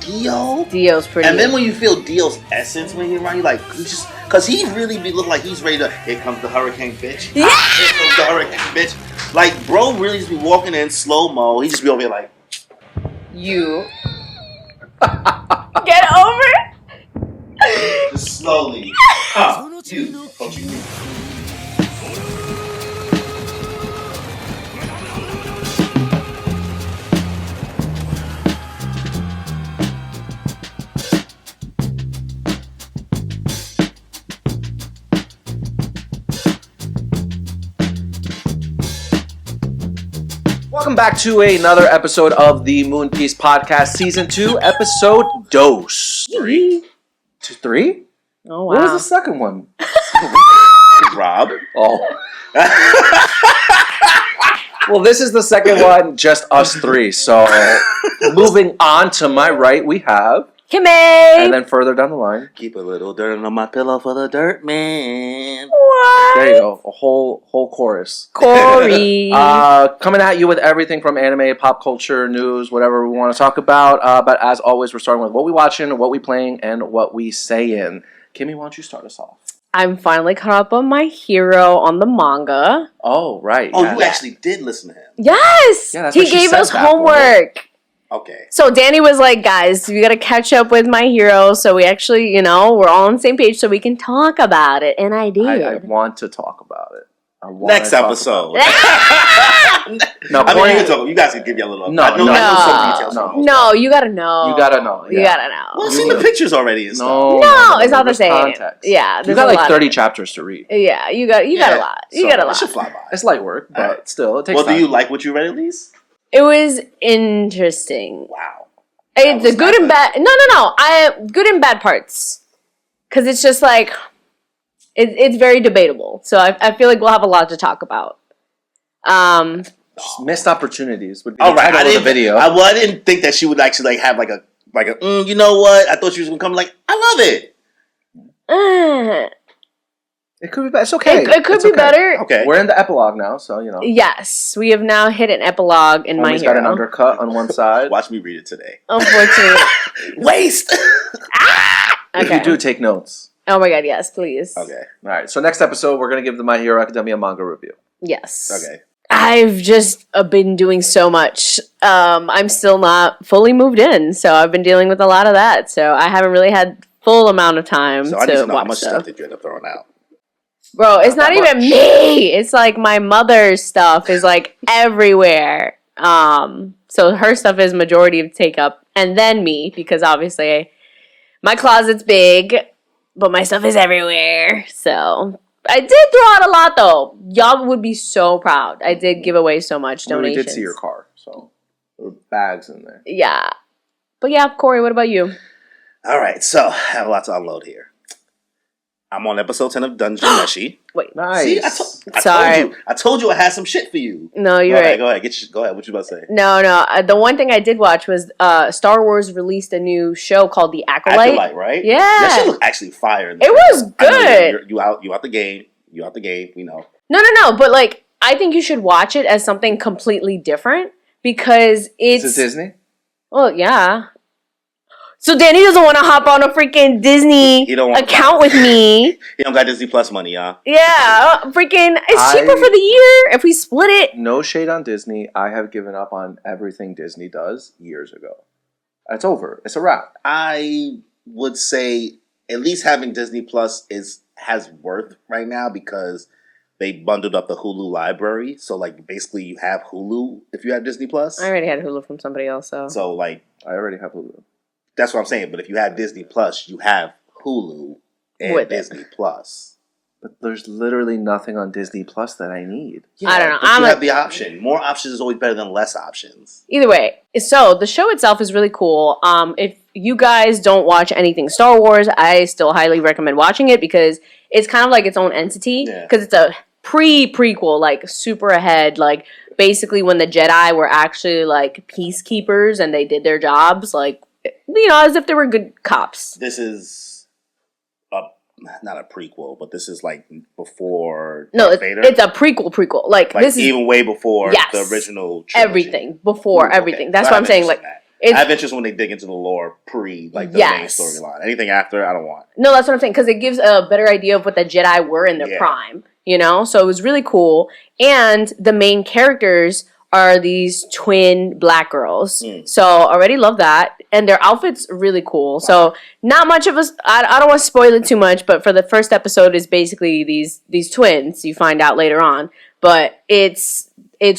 Dio's pretty. And then when you feel Dio's essence when he's around, you like, because he really be looking like he's ready to. Here comes the hurricane, bitch. Yeah. Here comes the hurricane, bitch. Like, bro, really just be walking in slow mo. He just be over here like, you get over. Just slowly. You. Welcome back to another episode of the Moon Piece Podcast, Season 2, Episode Dos. 3? 3? Oh, wow. What was the second one? Rob. Oh. Well, this is the second one, just us three. So, moving on to my right, we have... Kimmy! And then further down the line... Keep a little dirt on my pillow for the dirt man. What? There you go. A whole chorus. Corey. Coming at you with everything from anime, pop culture, news, whatever we want to talk about. But as always, we're starting with what we watching, what we playing, and what we saying. Kimmy, why don't you start us off? I'm finally caught up on My Hero on the manga. Oh, right. Oh, yeah. you actually did listen to him. Yes! Yeah, that's he what she gave said us back homework. Okay. So Danny was like, guys, we gotta catch up with My Hero, so we actually, we're all on the same page so we can talk about it. And I did. I want to talk about it. Next episode. No, I mean, you guys can give you a little. No, I know some details. No, you gotta know. You gotta know. Yeah. You gotta know. Well, I've seen the pictures already and stuff. No, it's not the same. Context. Yeah, you got like 30 chapters to read. Yeah, you got a lot. You got a lot. It should fly by. It's light work, but still, it takes time. Well, do you like what you read at least? It was interesting. Wow. It's a good and bad. No. Good and bad parts, because it's just like it's very debatable. So I feel like we'll have a lot to talk about. Missed opportunities would be the title of the video. I didn't think that she would actually have like a you know what? I thought she was gonna come like, I love it. It could be better. It's okay. It could be better. Okay. We're in the epilogue now, so Yes, we have now hit an epilogue in My Homie's Hero. got an undercut on one side. Watch me read it today. Unfortunately. Waste. If Okay. you do, take notes. Oh my god, yes, please. Okay. All right. So next episode, we're gonna give the My Hero Academia manga review. Yes. Okay. I've just been doing so much. I'm still not fully moved in, so I've been dealing with a lot of that. So I haven't really had full amount of time So I need to to know watch how much stuff. stuff did you end up throwing out? Bro, it's not that even much. me. It's like my mother's stuff is like everywhere. So her stuff is majority of take up, and then me, because obviously my closet's big, but my stuff is everywhere. So I did throw out a lot though. Y'all would be so proud. I did give away so much We donations. did see your car, so there were bags in there. Yeah. But yeah, Corey, what about you? All right, so I have a lot to unload here. I'm on episode 10 of Dungeon Meshi. Wait. Nice. See, I told you I had some shit for you. No, you're right. Go ahead. Go ahead. What you about to say? No. The one thing I did watch was Star Wars released a new show called The Acolyte. Acolyte, right? Yeah. That shit looked actually fire. It was good. I know you out the game. You out the game. We know. No. But like, I think you should watch it as something completely different because it's. Is it Disney? Well, yeah. So Danny doesn't want to hop on a freaking Disney account with me. He don't got Disney Plus money, y'all. Yeah, freaking. It's cheaper for the year if we split it. No shade on Disney. I have given up on everything Disney does years ago. It's over. It's a wrap. I would say at least having Disney Plus has worth right now because they bundled up the Hulu library. So like basically you have Hulu if you have Disney Plus. I already had Hulu from somebody else, So like I already have Hulu. That's what I'm saying. But if you have Disney Plus, you have Hulu and With Disney Plus. But there's literally nothing on Disney Plus that I need. Yeah, I don't know. But you have the option. More options is always better than less options. Either way, so the show itself is really cool. If you guys don't watch anything Star Wars, I still highly recommend watching it because it's kind of like its own entity. Because it's a prequel, like super ahead, like basically when the Jedi were actually like peacekeepers and they did their jobs, like as if they were good cops. This is not a prequel, but this is like before. No, Vader. It's a prequel. Like this is even way before yes, the original trilogy. everything before everything. That's what I'm saying. Like I have interest when they dig into the lore pre, like, the main storyline. Anything after, I don't want. No, that's what I'm saying, because it gives a better idea of what the Jedi were in their prime, you know? So it was really cool. And the main characters are these twin black girls. So already love that. And their outfits really cool. So not much of us, I don't want to spoil it too much, but for the first episode is basically these twins you find out later on. But it's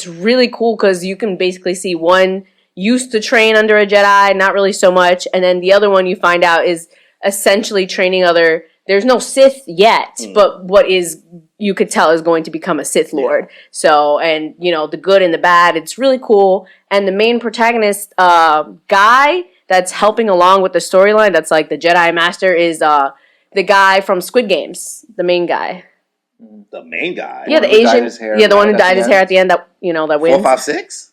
really cool because you can basically see one used to train under a Jedi, not really so much, and then the other one you find out is essentially training other. There's no Sith yet, but what is you could tell is going to become a Sith Lord. So, and you know, the good and the bad, it's really cool. And the main protagonist guy that's helping along with the storyline, that's like the Jedi Master, is the guy from Squid Games, the main guy. The main guy? Yeah, the Asian. Yeah, the one who dyed his hair at the end that, you know, that wins. 456?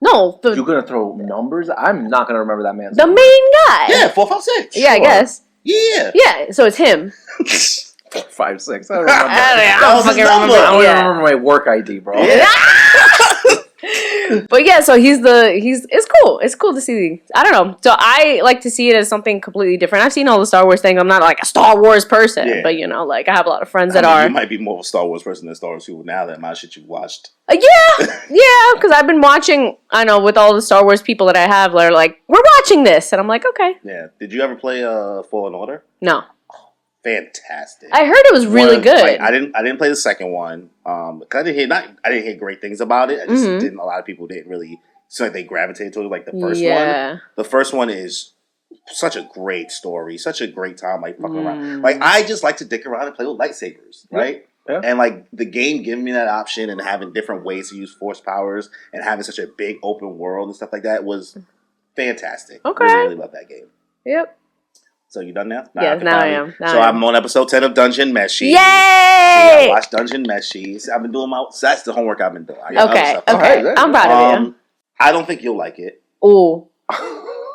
No. You're going to throw numbers? I'm not going to remember that man's name. The main guy. Yeah, 456. Yeah, sure. I guess. Yeah. Yeah, so it's him. 456. I don't remember. I don't fucking remember. I don't remember my work ID, bro. Yeah. But yeah, so it's cool. It's cool to see. I don't know. So I like to see it as something completely different. I've seen all the Star Wars things. I'm not like a Star Wars person, but you know, like I have a lot of friends that are. You might be more of a Star Wars person than Star Wars people now. That amount of shit you've watched. Yeah, because I've been watching. I know with all the Star Wars people that I have, they're like, "We're watching this," and I'm like, "Okay." Yeah. Did you ever play Fallen Order? No. Fantastic. I heard it was really good. Like, I didn't play the second one. Cause I didn't hear great things about it. I just didn't. A lot of people didn't really. So like they gravitated to it. Like the first one. The first one is such a great story. Such a great time. Like fucking around. Like I just like to dick around and play with lightsabers. Right. Yeah. And like the game giving me that option and having different ways to use force powers and having such a big open world and stuff like that was fantastic. Okay. I really love that game. Yep. So you done now? Yes, now I am. I'm on episode 10 of Dungeon Meshi. Yay! I watched Dungeon Meshi. I've been doing that's the homework I've been doing. Okay. I'm proud of you. I don't think you'll like it. Ooh.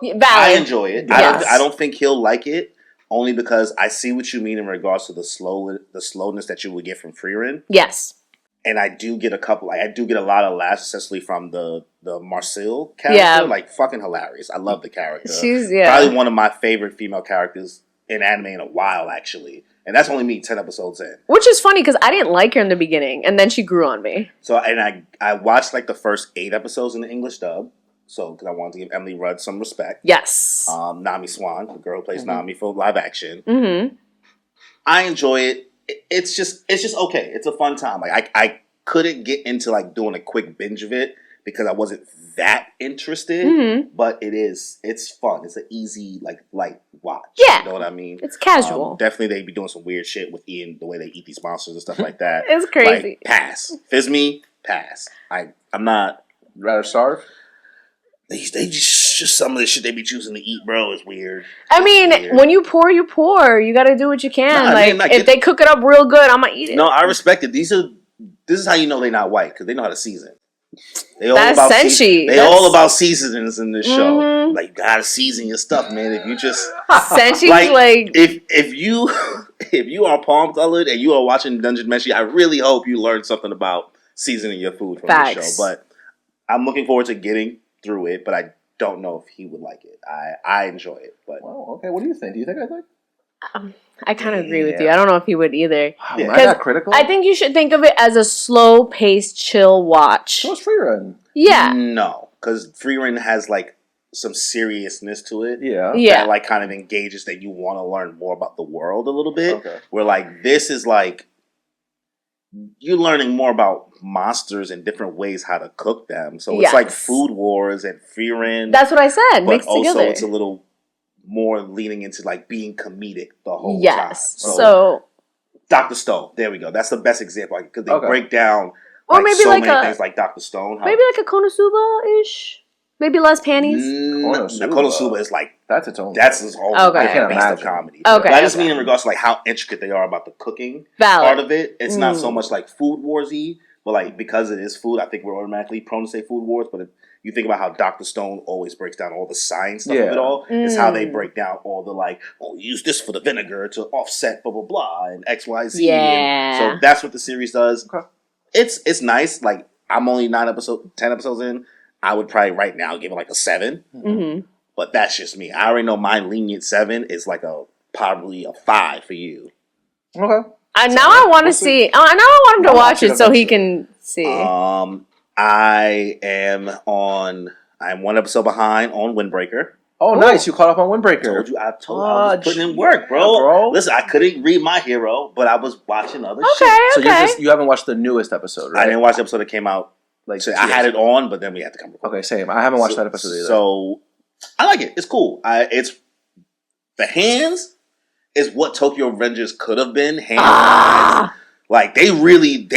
Valid. I enjoy it. Yes. I don't think he'll like it, only because I see what you mean in regards to the slowness that you would get from Frieren. Yes. And I do get a lot of laughs, especially from the Marcel character. Yeah. Like, fucking hilarious. I love the character. She's, probably one of my favorite female characters in anime in a while, actually. And that's only me 10 episodes in. Which is funny, because I didn't like her in the beginning, and then she grew on me. So, and I watched, like, the first 8 episodes in the English dub. So, because I wanted to give Emily Rudd some respect. Yes. Nami Swan, the girl who plays Nami for live action. Mm-hmm. I enjoy it. It's just okay. It's a fun time. Like I couldn't get into like doing a quick binge of it because I wasn't that interested. But it's fun. It's an easy like light watch. Yeah, you know what I mean. It's casual. Definitely, they be doing some weird shit with Ian, the way they eat these monsters and stuff like that. It's crazy. Like, pass. Fizz-me, pass. I'm not. Rather starve. They just some of the shit they be choosing to eat, bro, is weird. I mean, when you pour, you pour. You got to do what you can. If they cook it up real good, I'm gonna eat it. No, I respect it. This is how you know they're not white, because they know how to season. That's Senshi. They all about seasonings in this show. Like, you gotta season your stuff, man. If you just Senshi's like if you are palm colored and you are watching Dungeon Meshi, I really hope you learn something about seasoning your food from the show. But I'm looking forward to getting through it, but I don't know if he would like it. I enjoy it, but okay. What do you think? Do you think I'd like? I kind of agree with you. I don't know if he would either. I got critical. I think you should think of it as a slow-paced, chill watch. So it's Frieren. Yeah. No, because Frieren has like some seriousness to it. Yeah. That like kind of engages that you want to learn more about the world a little bit. Okay. Where like this is like you're learning more about monsters and different ways how to cook them. So it's like Food Wars and Frieren. That's what I said. But mixed also together. it's a little more leaning into like being comedic the whole time. So Dr. Stone. There we go. That's the best example because they break down or maybe so like many things like Dr. Stone. Maybe like a Konosuba-ish. Maybe less panties. Konosuba is like that's its own. That's its own different beast of comedy. Okay. But I just mean in regards to like how intricate they are about the cooking part of it. It's not so much like Food Warsy, but like because it is food, I think we're automatically prone to say Food Wars. But if you think about how Dr. Stone always breaks down all the science stuff of it all, is how they break down all the like, use this for the vinegar to offset blah blah blah and XYZ. Yeah. And so that's what the series does. Okay. It's nice. Like I'm only 10 episodes in. I would probably right now give it like a 7. Mm-hmm. But that's just me. I already know my lenient 7 is like probably a 5 for you. Okay. Now I want to see. Now I want him to watch it so he can see. I am 1 episode behind on Windbreaker. Oh, nice! You caught up on Windbreaker. I told you, I was putting in work, bro. Yeah, bro. Listen, I couldn't read My Hero, but I was watching other shit. So you haven't watched the newest episode, right? I didn't watch the episode that came out. Like so I had it on, but then we had to come record. Okay, same. I haven't watched that episode either. So I like it. It's cool. It's the hands is what Tokyo Revengers could have been. Hands. Like they really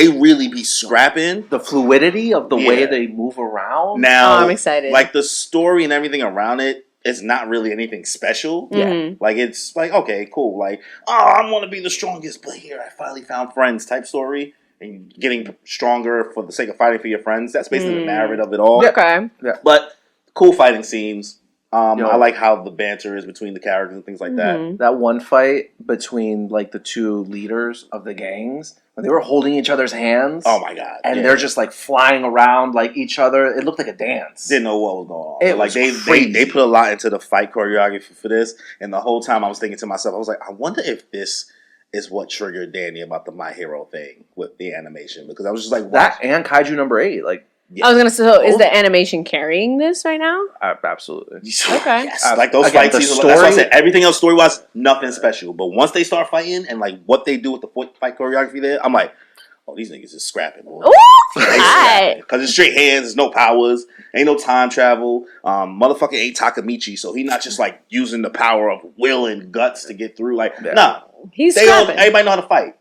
be scrapping the fluidity of the way they move around. Now, I'm excited. Like the story and everything around it. It's not really anything special. Yeah. Like, it's like, okay, cool. Like, I want to be the strongest, but here, I finally found friends type story. And getting stronger for the sake of fighting for your friends. That's basically the narrative of it all. Okay. Yeah. But cool fighting scenes. I like how the banter is between the characters and things like that. That one fight between, like, the two leaders of the gangs, when they were holding each other's hands. Oh, my God. And they're just, like, flying around, like, each other. It looked like a dance. Didn't know what was going on. It like, was they put a lot into the fight choreography for this. And the whole time I was thinking to myself, I was like, I wonder if this is what triggered Danny about the My Hero thing with the animation. Because I was just like, that and Kaiju number 8, like. Yeah. I was gonna say, so is the animation carrying this right now? Absolutely. Okay. Yes. Like those fight scenes. That's why I said everything else story wise, nothing special. But once they start fighting and like what they do with the fight choreography there, I'm like, oh, these niggas is scrapping, boy. Because it's straight hands, there's no powers, ain't no time travel. Motherfucker ain't Takamichi, so he not just like using the power of will and guts to get through. Like, nah, he's scrapping. Everybody know how to fight.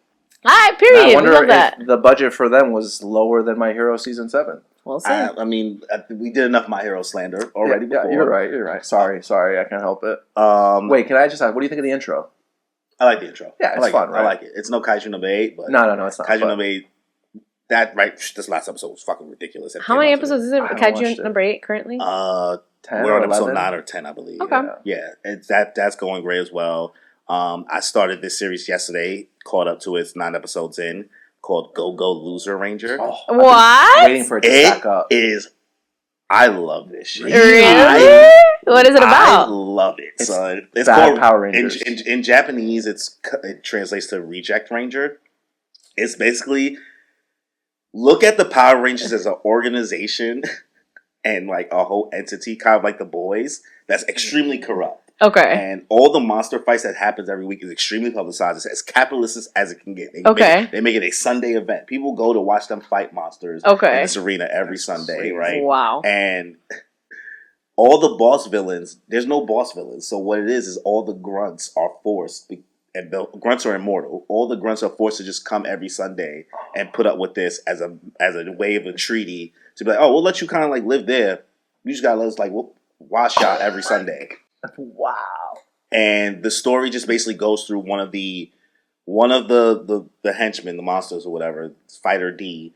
All right, period. I wonder if the budget for them was lower than My Hero Season 7. We'll see. I mean, we did enough My Hero slander already before. Yeah, you're right. Sorry, I can't help it. Wait, can I just ask, what do you think of the intro? I like the intro. Yeah, it's fun, right? I like it. It's no Kaiju number 8, but... No, it's not. Kaiju number 8, this last episode was fucking ridiculous. How many episodes is it? Kaiju number 8 currently? 10 we're on 11? episode 9 or 10, I believe. Okay. Yeah, that's going great as well. I started this series yesterday, caught up to its 9 episodes in, called Go Go Loser Ranger. What? Waiting for it to stack up. I love this shit. Really? What is it about? I love it, son. It's called called Power Rangers. In Japanese, it translates to Reject Ranger. It's basically look at the Power Rangers as an organization and like a whole entity, kind of like the boys, that's extremely corrupt. Okay. And all the monster fights that happens every week is extremely publicized. It's as capitalist as it can get. They make it a Sunday event. People go to watch them fight monsters in this arena every Sunday, right? Wow. And all the boss villains, there's no boss villains. So what it is all the grunts are forced, and the grunts are immortal. All the grunts are forced to just come every Sunday and put up with this as a way of a treaty to be like, oh, we'll let you kind of like live there. You just gotta let us like wash out every Sunday. Wow. And the story just basically goes through one of the henchmen, the monsters or whatever, Fighter D.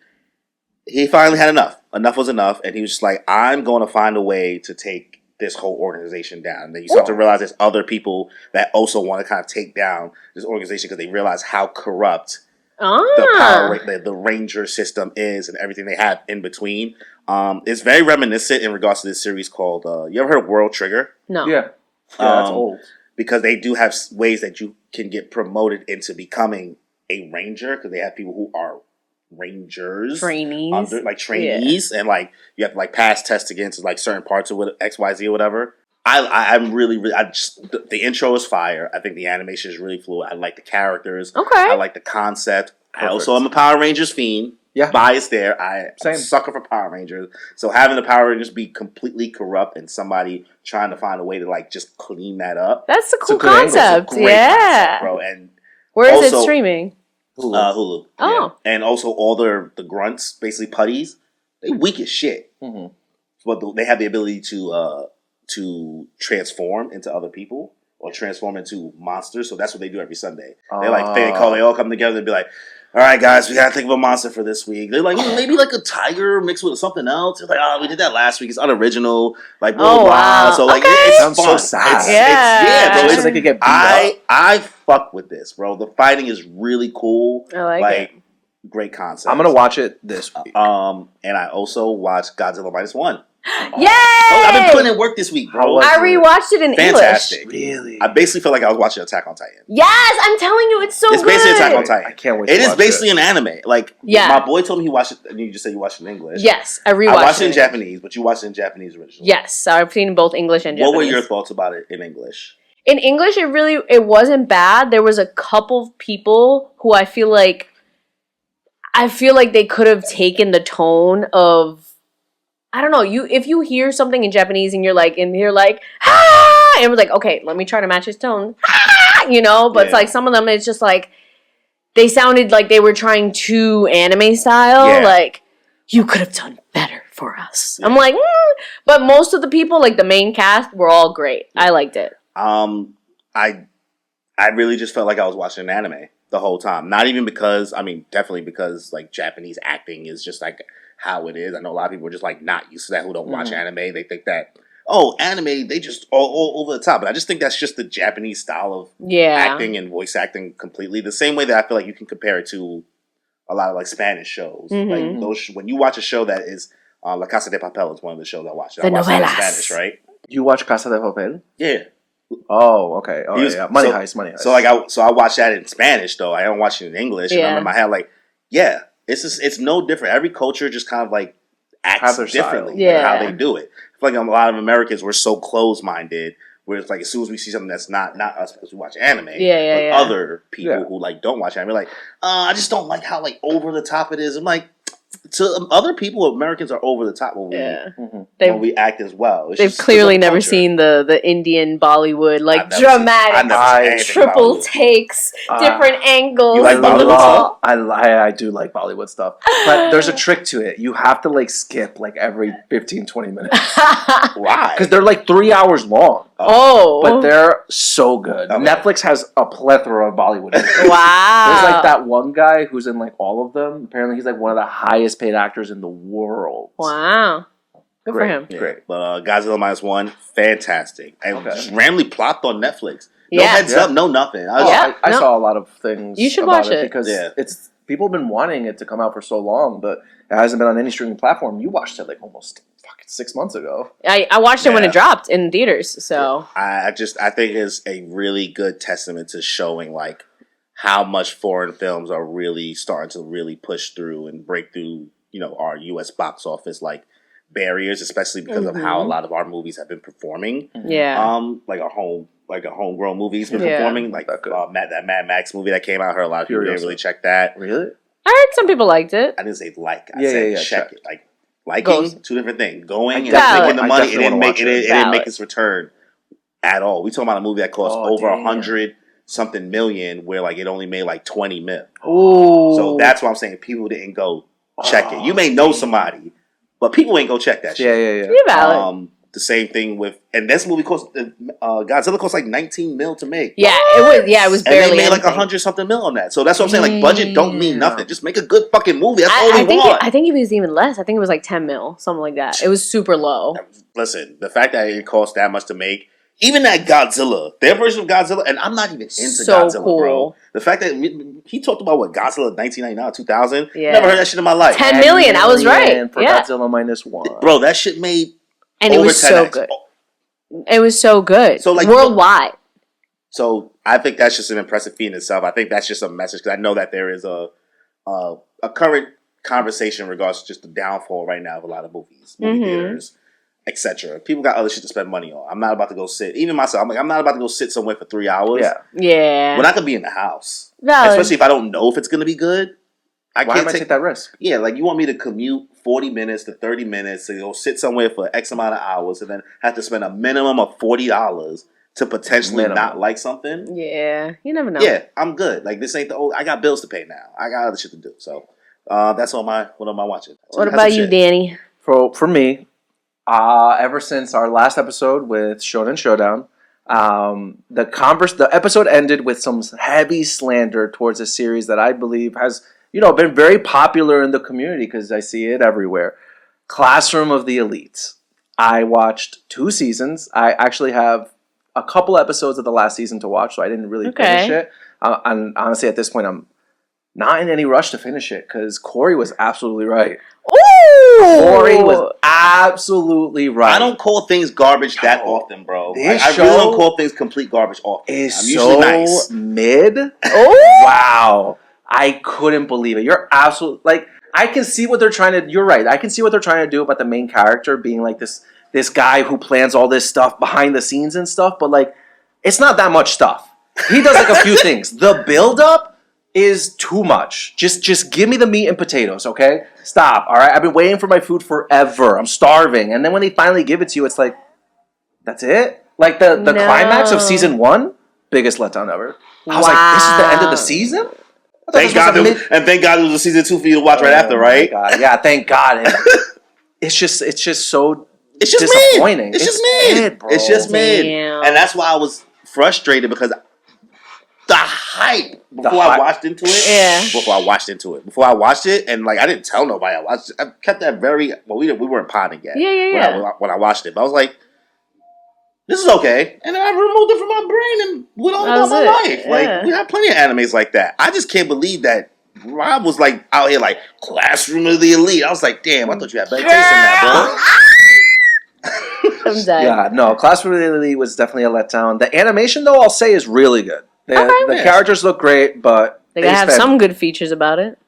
He finally had enough. Enough was enough, and he was just like, I'm going to find a way to take this whole organization down. And then you start to realize there's other people that also want to kind of take down this organization because they realize how corrupt the Ranger system is and everything they have in between. It's very reminiscent in regards to this series called, you ever heard of World Trigger? No. Yeah, that's old. Because they do have ways that you can get promoted into becoming a ranger, because they have people who are rangers. Trainees. Trainees. Yeah. And like you have to like pass tests against like certain parts of XYZ or whatever. I'm really the intro is fire. I think the animation is really fluid. I like the characters. Okay. I like the concept. Perfect. I also am a Power Rangers fiend. Yeah. Bias there. I'm a sucker for Power Rangers. So having the Power Rangers be completely corrupt and somebody trying to find a way to like just clean that up. That's a cool concept. Concept, bro. And where is it streaming? Hulu. Oh. Yeah. And also all the grunts, basically putties, they weak as shit. Mm-hmm. But they have the ability to transform into other people or transform into monsters. So that's what they do every Sunday. They all come together and be like, all right, guys, we got to think of a monster for this week. They're like, maybe like a tiger mixed with something else. They're like, we did that last week. It's unoriginal. Like, wow. So like, it sounds so sad. Bro. So they could get beat up. I fuck with this, bro. The fighting is really cool. I like it. Great concept. I'm gonna watch it this week. And I also watched Godzilla -1. Yay! I've been putting in work this week, bro. I rewatched it in Fantastic. English. Really? I basically feel like I was watching Attack on Titan. Yes, I'm telling you, it's so good. It's basically Attack on Titan. I can't wait. It is basically an anime. Like, yeah. My boy told me he watched it, and you just said you watched it in English. Yes, I rewatched it. I watched it in Japanese, but you watched it in Japanese originally. Yes, I've seen both English and Japanese. What were your thoughts about it in English? In English, it wasn't bad. There was a couple people who I feel like they could have taken the tone of, I don't know, if you hear something in Japanese and you're like, ah, and it was like, okay, let me try to match his tone, ah, but it's like some of them, it's just like, they sounded like they were trying too anime style, like, you could have done better for us. I'm like, but most of the people, like the main cast, were all great. I liked it. I really just felt like I was watching an anime the whole time. Not even because, definitely because like Japanese acting is just like how it is. I know a lot of people are just like not used to that who don't watch anime. They think that, anime, they just all over the top. But I just think that's just the Japanese style of acting and voice acting completely. The same way that I feel like you can compare it to a lot of like Spanish shows. Like those, when you watch a show that is La Casa de Papel is one of the shows I watched. I watched it in Spanish, right? You watch Casa de Papel? Yeah. Oh, okay. Oh, yeah. Money Heist. So I watched that in Spanish though. I don't watch it in English. And I'm in my head like, it's no different. Every culture just kind of like acts differently. How they do it. I feel like a lot of Americans were so closed-minded. Where it's like as soon as we see something that's not us because we watch anime, other people who like don't watch anime, like I just don't like how like over the top it is. I'm like, to other people, Americans are over the top when we act as well. They've clearly never seen the Indian Bollywood, like dramatic triple takes, different angles. You like Bollywood stuff? I do like Bollywood stuff, but there's a trick to it. You have to like skip like every 15-20 minutes. Why? Because they're like 3 hours long. But they're so good. Okay. Netflix has a plethora of Bollywood movies. Wow. There's like that one guy who's in like all of them. Apparently he's like one of the highest paid actors in the world. Wow. Good for him. Yeah. Great. But Godzilla -1, fantastic. And just randomly plopped on Netflix. No heads up, no nothing. I saw a lot of things. You should watch it. Because it's people have been wanting it to come out for so long, but it hasn't been on any streaming platform. You watched it like almost 6 months ago. I watched it when it dropped in theaters. So I think it's a really good testament to showing like how much foreign films are really starting to really push through and break through, our U.S. box office like barriers, especially because of how a lot of our movies have been performing. Like a homegrown movie's been performing. Like that Mad Max movie that came out. I heard a lot of people didn't really check that. Really? I heard some people liked it. I didn't say like. I said check it. Like liking, two different things. Going and Valid. making the money, it didn't make its return at all. We talking about a movie that cost over 100-something million, where like it only made like 20 mil. Ooh. So that's why I'm saying people didn't go check it. You may know somebody, but people ain't go check that shit. Yeah. You're valid. The same thing with, and this movie cost Godzilla cost like 19 mil to make. Yeah, it was barely. And they made like 100-something mil on that. So that's what I'm saying. Like budget don't mean nothing. Just make a good fucking movie. That's all we want. I think it was even less. I think it was like 10 mil, something like that. It was super low. Listen, the fact that it cost that much to make, even that Godzilla, their version of Godzilla, and I'm not even into Godzilla, bro. The fact that he talked about Godzilla 1999, 2000, never heard that shit in my life. 10 million, I was right. For Godzilla -1, bro, that shit made. And it was so good. It was so good. So like worldwide. So I think that's just an impressive feat in itself. I think that's just a message because I know that there is a current conversation in regards to just the downfall right now of a lot of movie theaters, etc. People got other shit to spend money on. I'm not about to go sit. Even myself, I'm not about to go sit somewhere for 3 hours. Yeah. When I could be in the house, especially if I don't know if it's gonna be good. Why am I take that risk? Yeah, like you want me to commute 40 minutes to 30 minutes to go sit somewhere for X amount of hours and then have to spend a minimum of $40 to potentially not like something? Yeah, you never know. Yeah, I'm good. Like this ain't I got bills to pay now. I got other shit to do. So that's what am I watching? What about you, Danny? For me, ever since our last episode with Shonen Showdown, the episode ended with some heavy slander towards a series that I believe has been very popular in the community because I see it everywhere. Classroom of the Elites. I watched 2 seasons. I actually have a couple episodes of the last season to watch, so I didn't really finish it. And honestly, at this point, I'm not in any rush to finish it because Corey was absolutely right. Ooh! Corey was absolutely right. I don't call things garbage that often, bro. This I really don't call things complete garbage often. Is I'm usually nice. mid. Wow. I couldn't believe it. You're absolutely like, I can see what they're trying to. You're right. I can see what they're trying to do about the main character being like this guy who plans all this stuff behind the scenes and stuff. But like, it's not that much stuff. He does like a few things. The build up is too much. Just give me the meat and potatoes, okay? Stop. All right. I've been waiting for my food forever. I'm starving. And then when they finally give it to you, it's like, that's it. Like the climax of season 1, biggest letdown ever. I was like, this is the end of the season. Thank God, thank God it was a season 2 for you to watch right after, right? God. Yeah, thank God. And it's just so it's just disappointing. Mid. It's just mid, bro. It's just mid, and that's why I was frustrated because the hype before I watched into it. Before I watched it, and like I didn't tell nobody. I kept that very well. We weren't potting yet. When I watched it, but I was like, this is okay. And then I removed it from my brain and went on about my life. Like, we have plenty of animes like that. I just can't believe that Rob was like out here like Classroom of the Elite. I was like, damn, I thought you had better taste in that, bro. I'm done. Yeah, no, Classroom of the Elite was definitely a letdown. The animation, though, I'll say is really good. The characters look great, but they have some good features about it.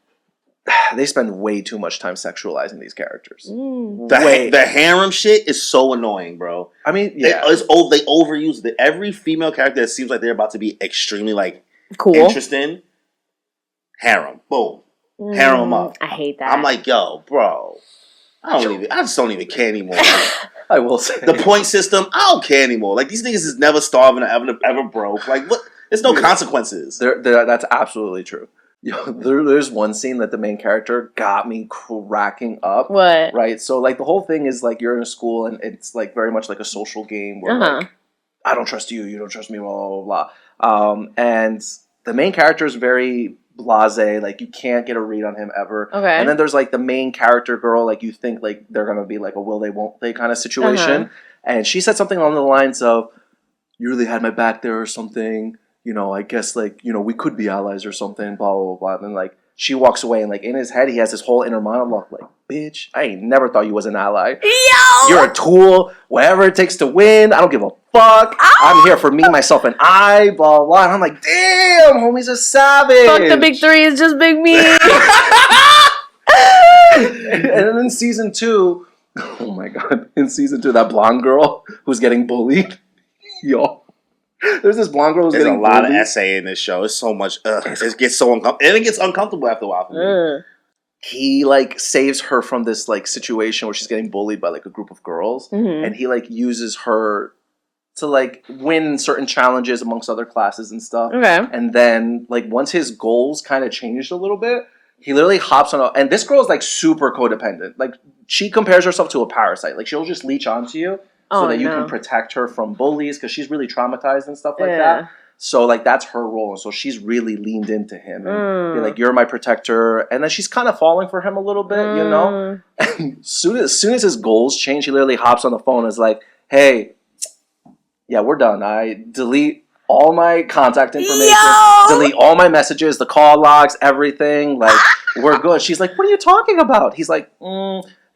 They spend way too much time sexualizing these characters. The harem shit is so annoying, bro. I mean, yeah, they overuse it. Every female character that seems like they're about to be extremely like cool, interesting. Harem, boom, harem them up. I hate that. I'm like, yo, bro, I just don't even care anymore. I will say the point system, I don't care anymore. Like these niggas is never starving or ever broke. Like what? There's no consequences. That's absolutely true. Yo, there's one scene that the main character got me cracking up. What? Right? So, like, the whole thing is, like, you're in a school, and it's, like, very much like a social game where, like, I don't trust you, you don't trust me, blah, blah, blah. And the main character is very blasé. Like, you can't get a read on him ever. Okay. And then there's, like, the main character girl, like, you think, like, they're going to be, like, a will they, won't they kind of situation. And she said something along the lines of, you really had my back there or something. You know, I guess, like, you know, we could be allies or something, blah, blah, blah. And then, like, she walks away, and, like, in his head, he has this whole inner monologue, like, bitch, I ain't never thought you was an ally. Yo! You're a tool, whatever it takes to win. I don't give a fuck. I'm here for me, myself, and I, blah, blah. And I'm like, damn, homie's a savage. Fuck the big 3, it's just big me. And then in season 2, oh, my God, in season 2, that blonde girl who's getting bullied, yo. There's this blonde girl who's getting bullied. There's a lot of essay in this show. It's so much. It gets so uncomfortable. And it gets uncomfortable after a while for me. He, like, saves her from this, like, situation where she's getting bullied by, like, a group of girls. And he, like, uses her to, like, win certain challenges amongst other classes and stuff. Okay. And then, like, once his goals kind of changed a little bit, he literally hops on and this girl is, like, super codependent. Like, she compares herself to a parasite. Like, she'll just leech onto you. So that you can protect her from bullies because she's really traumatized and stuff like that. So, like, that's her role. And so she's really leaned into him. And be like, you're my protector. And then she's kind of falling for him a little bit, you know? And as soon as his goals change, he literally hops on the phone and is like, hey, yeah, we're done. I delete all my contact information, delete all my messages, the call logs, everything. Like, we're good. She's like, what are you talking about? He's like,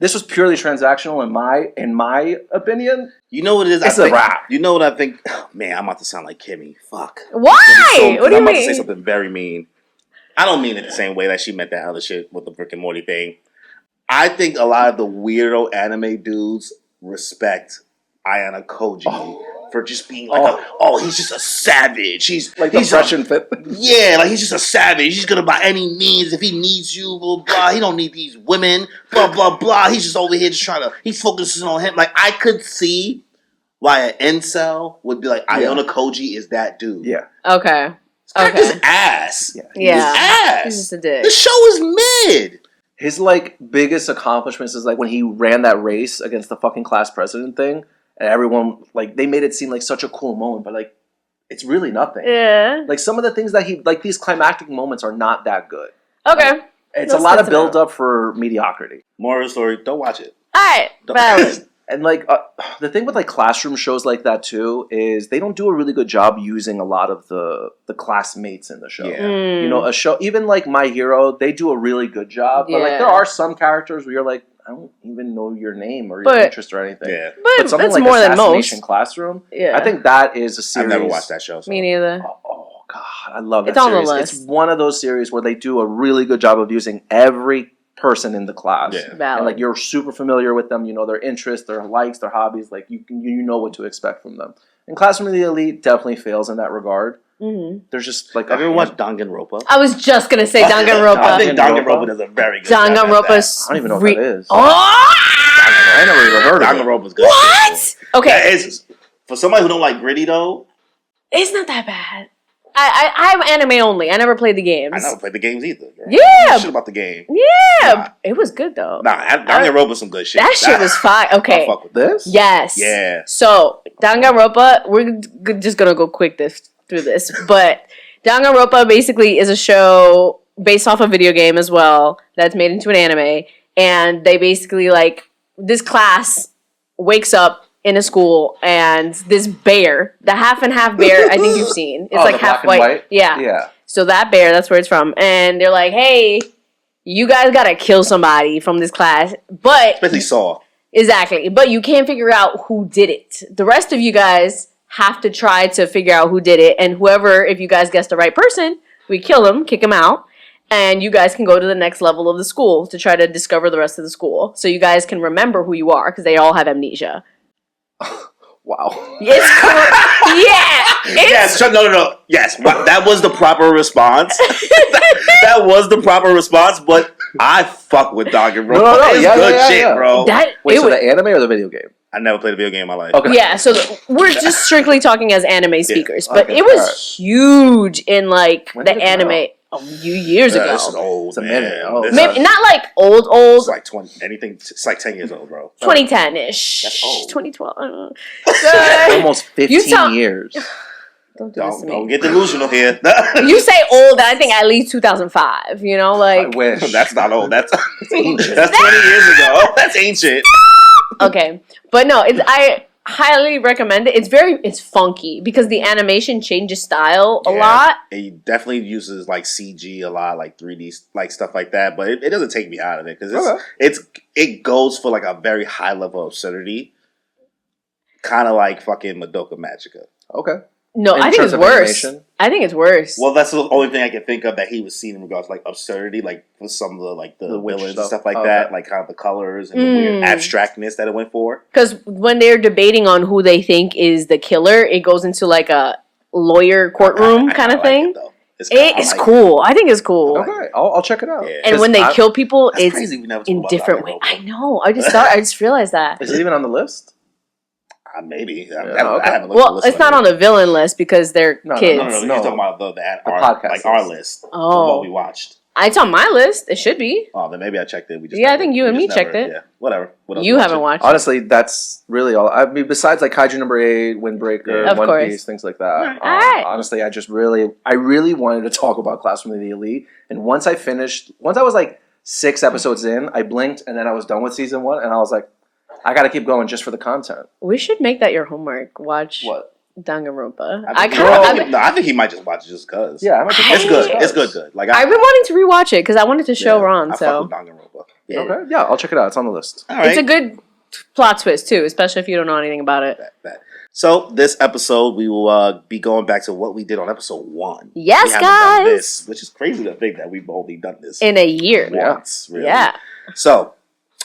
this was purely transactional in my opinion. You know what it is? It's a wrap. You know what I think? Oh, man, I'm about to sound like Kimmy. Fuck. Why? What do you mean? I'm about to say something very mean. I don't mean it the same way that she meant that other shit with the Rick and Morty thing. I think a lot of the weirdo anime dudes respect Ayana Koji for just being like, he's just a savage. He's like the Russian fit. Yeah, like he's just a savage. He's gonna by any means if he needs you, blah blah. He don't need these women, blah blah blah. He's just over here just trying to. He focuses on him. Like I could see why an incel would be like, Ayana Koji is that dude. Yeah. Okay. His ass. Yeah. His ass. He's just a dick. The show is mid. His like biggest accomplishments is like when he ran that race against the fucking class president thing. And everyone, like, they made it seem like such a cool moment, but, like, it's really nothing. Yeah. Like, some of the things that like, these climactic moments are not that good. Okay. Like, it's a lot of build-up for mediocrity. Moral of the story, don't watch it. Alright, valid. And, like, the thing with, like, classroom shows like that, too, is they don't do a really good job using a lot of the classmates in the show. Yeah. You know, a show, even, like, My Hero, they do a really good job. But, like, there are some characters where you're like, don't even know your name or your But- interest or anything. Yeah. But something that's like more than Assassination most. Classroom, Yeah. I think that is a I've series. never watched that show. So. Me neither. Oh God, I love that It's on the series. list. It's one of those series where they do a really good job of using every person in the class. Yeah. Valid. And like you're super familiar with them, you know their interests, their likes, their hobbies. Like you know what to expect from them. And Classroom of the Elite definitely fails in that regard. Mm-hmm. There's just like Have you ever watched Danganronpa? I was just gonna say Danganronpa. I think Danganronpa. Danganronpa does a very good job at Danganronpa's. I don't even know what that is. Oh! I never even heard of it. Danganronpa's good. What? Shit, Okay, yeah, it's, for somebody who don't like gritty though, it's not that bad. I'm anime only. I never played the games. I never played the games either. Girl. Yeah. I don't know shit about the game. Yeah, Nah. it was good though. Nah, Danganronpa's some good shit. That shit was fine. Okay. I fuck with This? Yes. Yeah. So Danganronpa, we're just gonna go quick through this, but Danganronpa basically is a show based off a video game as well that's made into an anime, and they basically like this class wakes up in a school and this bear, the half and half bear, I think you've seen. It's like the half black and white. Yeah. Yeah. So that bear, that's where it's from, and they're like, hey. You guys gotta kill somebody from this class, but Especially Saw. exactly. But you can't figure out who did it. The rest of you guys have to try to figure out who did it, and whoever, if you guys guess the right person, we kill them, kick them out, and you guys can go to the next level of the school to try to discover the rest of the school, so you guys can remember who you are because they all have amnesia. Wow. It's cool. Yeah. Yes, no. Yes, that was the proper response. that was the proper response, but I fuck with Danganronpa. No, It's yeah, good yeah, shit, yeah. bro. Wait, It so was, the anime or the video game? I never played a video game in my life. Okay. yeah, so we're just strictly talking as anime speakers, but Okay, it was alright. huge in like When the did it come anime years Yeah, ago. this is old, It's a man. minute. Oh, This Maybe is- not like old, It's like 20, anything. It's like 10 years old, bro. 2010-ish. That's old. 2012. I don't know. Almost 15 tell- years. Don't do this to Don't me. get delusional here. You say old, I think at least 2005. You know, I like wish. That's not old. That's ancient. That's 20 years ago. That's ancient. okay, but no, I highly recommend it. It's funky because the animation changes style a Yeah. lot. It definitely uses like CG a lot, like 3D, like stuff like that. But it doesn't take me out of it because it goes for like a very high level of absurdity, kind of like fucking Madoka Magica. Okay. No, In I think terms it's of worse. animation? I think it's worse. Well, that's the only thing I can think of that he was seeing in regards to like absurdity, like with some of the like the witch villains stuff. and stuff like Oh, that, okay. like kind of the colors and the weird abstractness that it went for. Because when they're debating on who they think is the killer, it goes into like a lawyer courtroom I kind of kinda like thing. it, though. It's kinda Cool. I think it's cool. Okay. I'll check it out. Yeah. And when they I- kill people, That's it's crazy. We never talked in about different ways. Danganronpa. I know. I just realized that. Is it even on the list? Maybe. I okay. haven't looked Well, at the list it's not on the villain list because they're No, no, kids. No. You're No. talking about the podcast like our list. list. Oh. What we watched. It's on my list. It should be. Oh, then maybe I checked it. We just Yeah, I never- think you we and just me checked it. Yeah, whatever. What else You we haven't watching? watched it. Honestly, that's really all. I mean, besides like Kaiju number 8, Windbreaker, Yeah. Of One course. Piece, things like that. Alright. Honestly, I really wanted to talk about Classroom of the Elite. And once I was like 6 episodes in, I blinked and then I was done with season 1. And I was like, I got to keep going just for the content. We should make that your homework. Watch What? Danganronpa. I think he might just watch it just because. Yeah, I might just It's watch good. it. It's good. Like I've been wanting to rewatch it because I wanted to show yeah, Ron. I So fuck with Danganronpa. Yeah. Okay, yeah, I'll check it out. It's on the list. All right. it's a good plot twist too, especially if you don't know anything about it. That. So this episode, we will be going back to what we did on episode 1. Yes, we haven't done guys. this, which is crazy to think that we've only done this In a year. once. Really. Yeah. So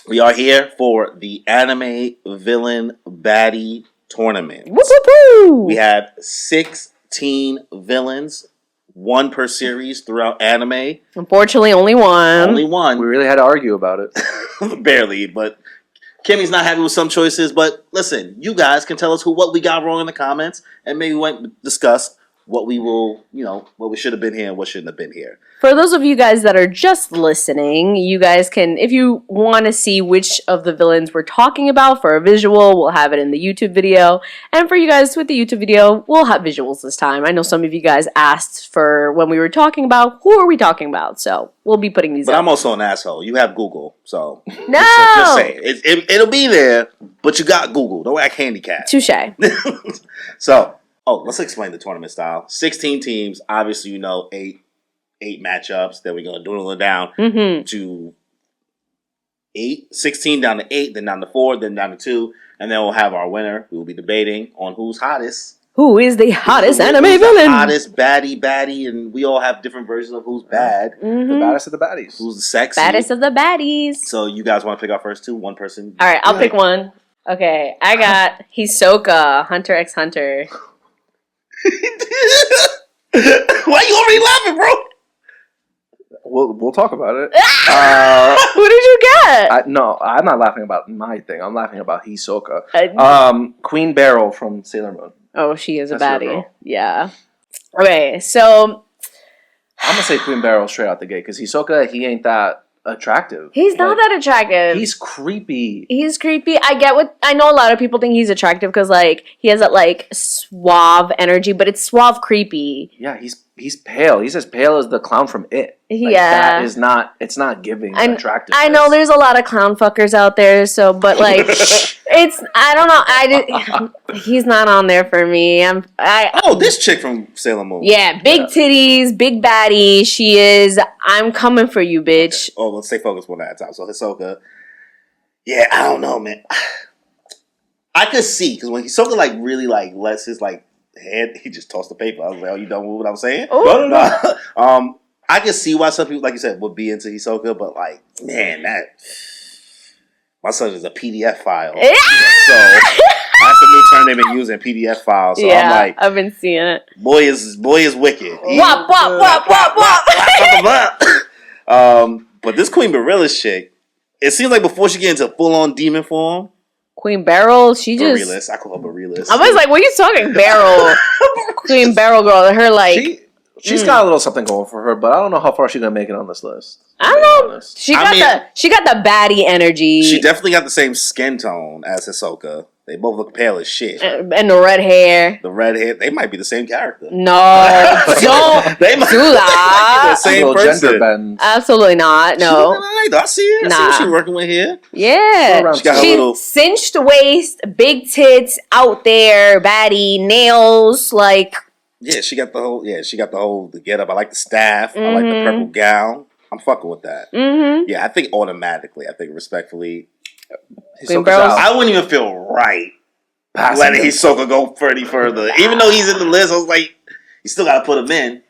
we are here for the anime villain baddie tournament. Woo woo woo. We have 16 villains, 1 per series throughout anime. Unfortunately, only one. Only 1. We really had to argue about it. Barely, but Kimmy's not happy with some choices. But listen, you guys can tell us what we got wrong in the comments, and maybe we might discuss what we will, what we should have been here and what shouldn't have been here. For those of you guys that are just listening, you guys can, if you want to see which of the villains we're talking about for a visual, we'll have it in the YouTube video. And for you guys with the YouTube video, we'll have visuals this time. I know some of you guys asked for when we were talking about, who are we talking about? So we'll be putting these But up. I'm also an asshole. You have Google, so No! just say it. It'll be there, but you got Google. Don't act handicapped. Touche. So, let's explain the tournament style. 16 teams, obviously, 8 matchups. Then we're gonna dwindle it down Mm-hmm. to 16 down to 8, then down to 4, then down to 2, and then we'll have our winner. We will be debating on who's hottest. Who is the hottest anime who's villain? The hottest baddie, and we all have different versions of who's bad. Mm-hmm. The baddest of the baddies. Who's the sexy. Baddest of the baddies. So you guys want to pick our first two? One person? All right, I'll pick one. Okay, I got Hisoka, Hunter x Hunter. Why you already laughing, bro? We'll talk about it. Who did you get? No, I'm not laughing about my thing. I'm laughing about Hisoka. Queen Beryl from Sailor Moon. Oh, she is That's a your baddie. girl. Yeah. Okay, so I'm gonna say Queen Beryl straight out the gate because Hisoka, he ain't that attractive. he's not that attractive. He's creepy. He's creepy. I know a lot of people think he's attractive because like he has that like suave energy, but it's suave creepy. Yeah, he's pale. He's as pale as the clown from It. Like, Yeah. that is not. It's not giving attractive. I know there's a lot of clown fuckers out there, so but like it's I don't know. He's not on there for me. This chick from Sailor Moon. Yeah, big titties, big baddie. She is. I'm coming for you, bitch. Okay. Oh, let's stay focused one at a time. So Hisoka. Yeah, I don't know, man. I could see because when Hisoka like really like lets his like head, he just tossed the paper. I was like, "Oh, you done with what I'm saying?" No. I can see why some people, like you said, would be into Hisoka, but like, man, my son is a PDF file. Yeah! So that's a new term they've been using, PDF files. So I'm like, I've been seeing it. Boy is wicked. Wop wop wop wop wop. But this Queen Beryl chick, it seems like before she gets into full on demon form. Queen Beryl, she just. Beryl, I call her Beryl. I was like, what are you talking, Beryl? Queen Beryl girl, her like. She's got a little something going for her, but I don't know how far she's gonna make it on this list. I don't know. She got the baddie energy. She definitely got the same skin tone as Hisoka. They both look pale as shit. And the red hair. The red hair. They might be the same character. No, don't they might do that. Be the same person. Gender bend. Absolutely not. No. I see her. I see what she's working with here. Yeah. She got her little cinched waist, big tits, out there, baddie, nails, like. Yeah, she got the whole the get up. I like the staff. I like the purple gown. I'm fucking with that. Mm-hmm. Yeah, I think respectfully, I wouldn't even feel right letting Hisoka go any further. Even though he's in the list, I was like, you still got to put him in.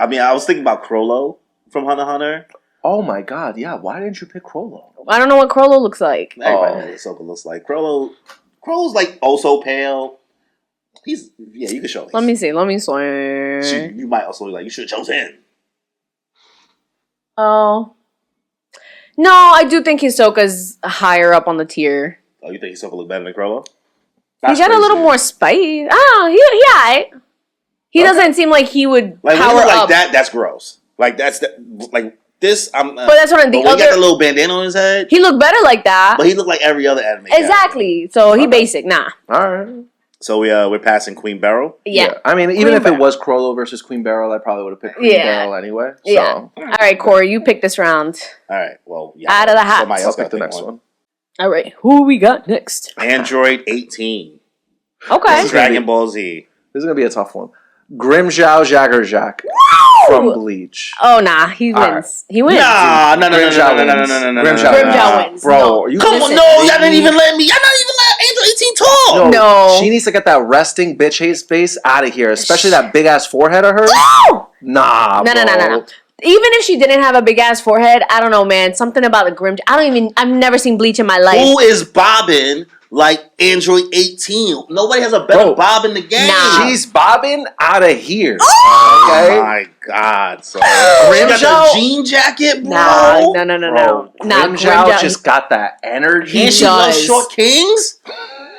I was thinking about Crollo from Hunter x Hunter. Oh my god, yeah. Why didn't you pick Crollo? I don't know what Crollo looks like. Everybody knows what Hisoka looks like. Crollo's like so pale. You can show me. Let me see. You might also be like, you should have chose him. Oh. No, I do think Hisoka's higher up on the tier. Oh, you think Hisoka look better than Crollo? He got a little more spice. Oh, he doesn't seem like he would like, power when you look up. Like that, that's gross. Like that's like this. But that's what he got the little bandana on his head. He looked better like that. But he looked like every other anime. Exactly. So he basic. Nah. All right. So we're passing Queen Beryl. Yeah. I mean, even if it was Crollo versus Queen Beryl, I probably would have picked Queen Beryl anyway. So. Yeah. All right, Corey, you pick this round. All right. Well, out of the hat. Somebody else pick the next one. All right. Who we got next? Android 18. Okay. Dragon Ball Z. This is gonna be a tough one. Grimmjow Jaggerjack from Bleach. Oh nah, he wins. Right. He wins. No. Grimmjow wins. Bro, come on, y'all didn't even let Android 18 talk. No. She needs to get that resting bitch face out of here, especially that big ass forehead of hers. Nah. No. Even if she didn't have a big ass forehead, I don't know, man. Something about the Grimmjow. I've never seen Bleach in my life. Who is bobbing like Android 18? Nobody has a better bob in the game. Nah. She's bobbing out of here. Oh my god. So Grimmjow, got the jean jacket, bro. No. Grimmjow just got that energy. And she loves short kings?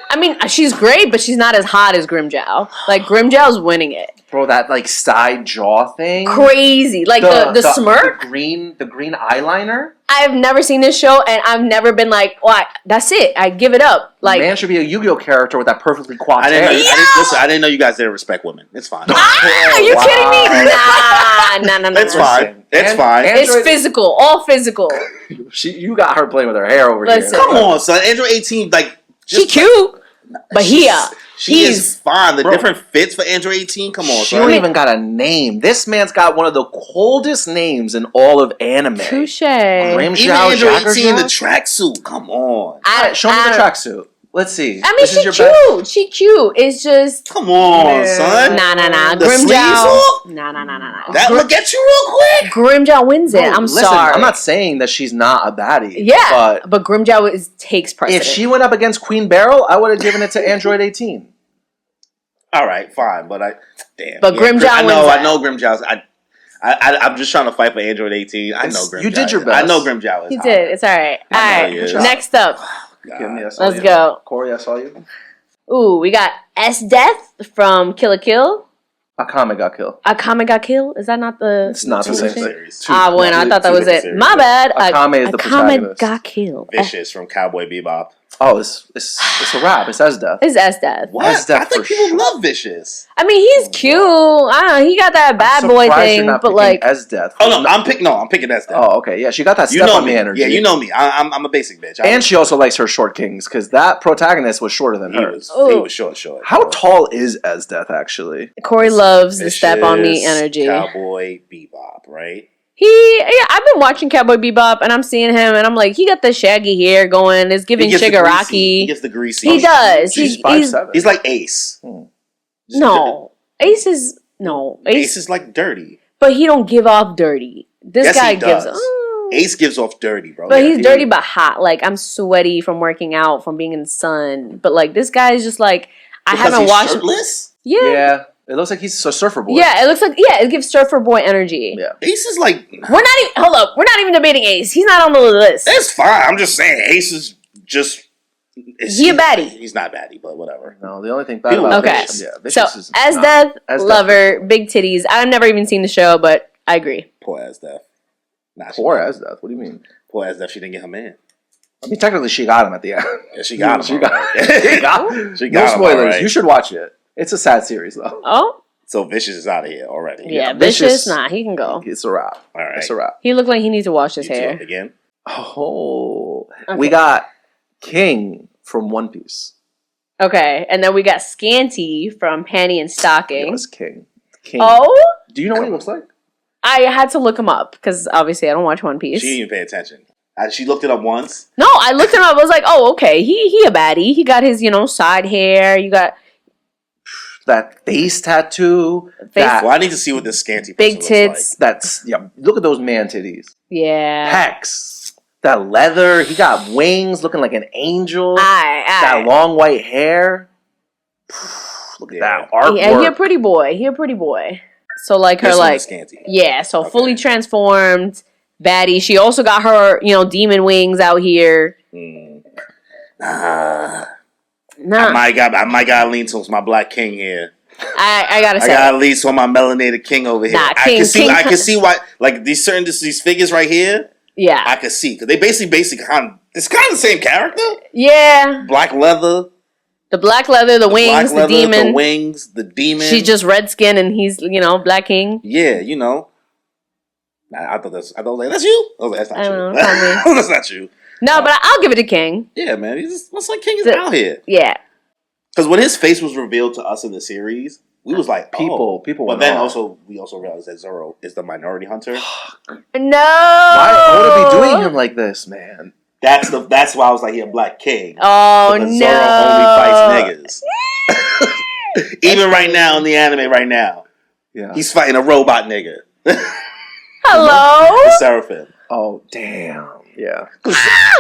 I mean, she's great, but she's not as hot as Grimmjow. Like, Grimmjow's winning it. Bro, that, like, side jaw thing. Crazy. Like, the smirk. The green eyeliner. I've never seen this show, and I've never been like, well, that's it. I give it up. Like, man should be a Yu-Gi-Oh character with that perfectly coiffed hair. I didn't know you guys didn't respect women. It's fine. Are you kidding me? Nah. It's fine. It's fine. It's physical. All physical. You got her playing with her hair over here. Come on, son. Android 18, like... She cute, but She is fine. The different fits for Android 18. Come on, she don't even got a name. This man's got one of the coldest names in all of anime. Touche. Even Android 18, the tracksuit. Come on. Show me the tracksuit. Let's see. I mean, she's cute. She cute. It's just... Come on, son. Nah. The Grimmjow. Nah. That look at you real quick. Grimmjow wins it. I'm sorry. I'm not saying that she's not a baddie. Yeah, but Grimmjow takes precedent. If she went up against Queen Beryl, I would have given it to Android 18. All right, fine. But Grimmjow wins it. I know Grimmjow's... I'm just trying to fight for Android 18. I know Grimmjow. You did your best. I know Grimmjow is You did. It's all right. All right. Next up. Let's go. Corey, I saw you. Ooh, we got Esdeath from Kill la Kill. Akame got killed. Akame got killed? Is that not the... It's not the same series. Bueno, I thought that was it. My bad. Akame is the protagonist. Got killed. Vicious from Cowboy Bebop. Oh, it's a rap. It's Esdeath. It's Esdeath. What? I think people love Vicious. I mean, he's cute. I don't know. He got that bad boy thing, but like Esdeath. Oh no, I'm picking Esdeath. Oh, okay, yeah, she got that step on me energy. Yeah, you know me. I'm a basic bitch. And she also likes her short kings because that protagonist was shorter than her. He was short. How tall is Esdeath actually? Corey loves the step on me energy. Cowboy Bebop, right? I've been watching Cowboy Bebop and I'm seeing him and I'm like, he got the shaggy hair going. It's giving Shigaraki. He gets the greasy. He does. He's 5'7". He's like Ace. No, Ace is like dirty, but he don't give off dirty. This guy gives. Ace gives off dirty, bro. But he's dirty but hot. Like I'm sweaty from working out, from being in the sun. But like this guy is just like haven't watched. Shirtless? Yeah. It looks like he's a surfer boy. Yeah, it looks like it gives surfer boy energy. Yeah. Ace is like we're not even debating Ace. He's not on the list. That's fine. I'm just saying Ace is just he a baddie. He's not baddie, but whatever. No, the only thing bad about Vicious, so Esdeath, lover, big titties. I've never even seen the show, but I agree. Poor Esdeath. Poor Esdeath. What do you mean? Poor Esdeath. She didn't get her man. I mean, technically, she got him at the end. Yeah, she got him. She got him. No spoilers. Right. You should watch it. It's a sad series, though. Oh. So Vicious is out of here already. Yeah, Vicious. Nah, he can go. It's a wrap. All right, it's a wrap. He looked like he needs to wash his hair again. Oh, okay. We got King from One Piece. Okay, and then we got Scanty from Panty and Stocking. It was King. Oh, do you know what he looks like? I had to look him up because obviously I don't watch One Piece. She didn't even pay attention. She looked it up once. No, I looked him up. I was like, oh, okay, he a baddie. He got his side hair. You got that face tattoo. Well, I need to see what this Scanty big tits. Like. Look at those man titties. Yeah. Pecs. That leather. He got wings, looking like an angel. That long white hair. Look at that artwork. Yeah, he a pretty boy. So like her Scanty. Yeah. So fully transformed baddie. She also got her demon wings out here. Nah. I might gotta lean towards my black king here. I gotta say, I gotta lean towards my melanated king over here. Nah, I can see why, like these figures right here. Yeah, I can see because they basically it's kind of the same character. Yeah, black leather, the black leather, the wings, the demon, the wings, the demon. She's just red skin and he's black king. Yeah, I thought that's you. I was like, that's not you. That's not you. No, but I'll give it to King. Yeah, man. Looks like King is out here. Yeah. Because when his face was revealed to us in the series, we was like, people. But then we also realized that Zoro is the minority hunter. No. Why would it be doing him like this, man? That's why I was like, he a black king. Oh, no. Zoro only fights niggas. Even right now in the anime, yeah, he's fighting a robot nigga. Hello. The Seraphim. Oh, damn. Yeah.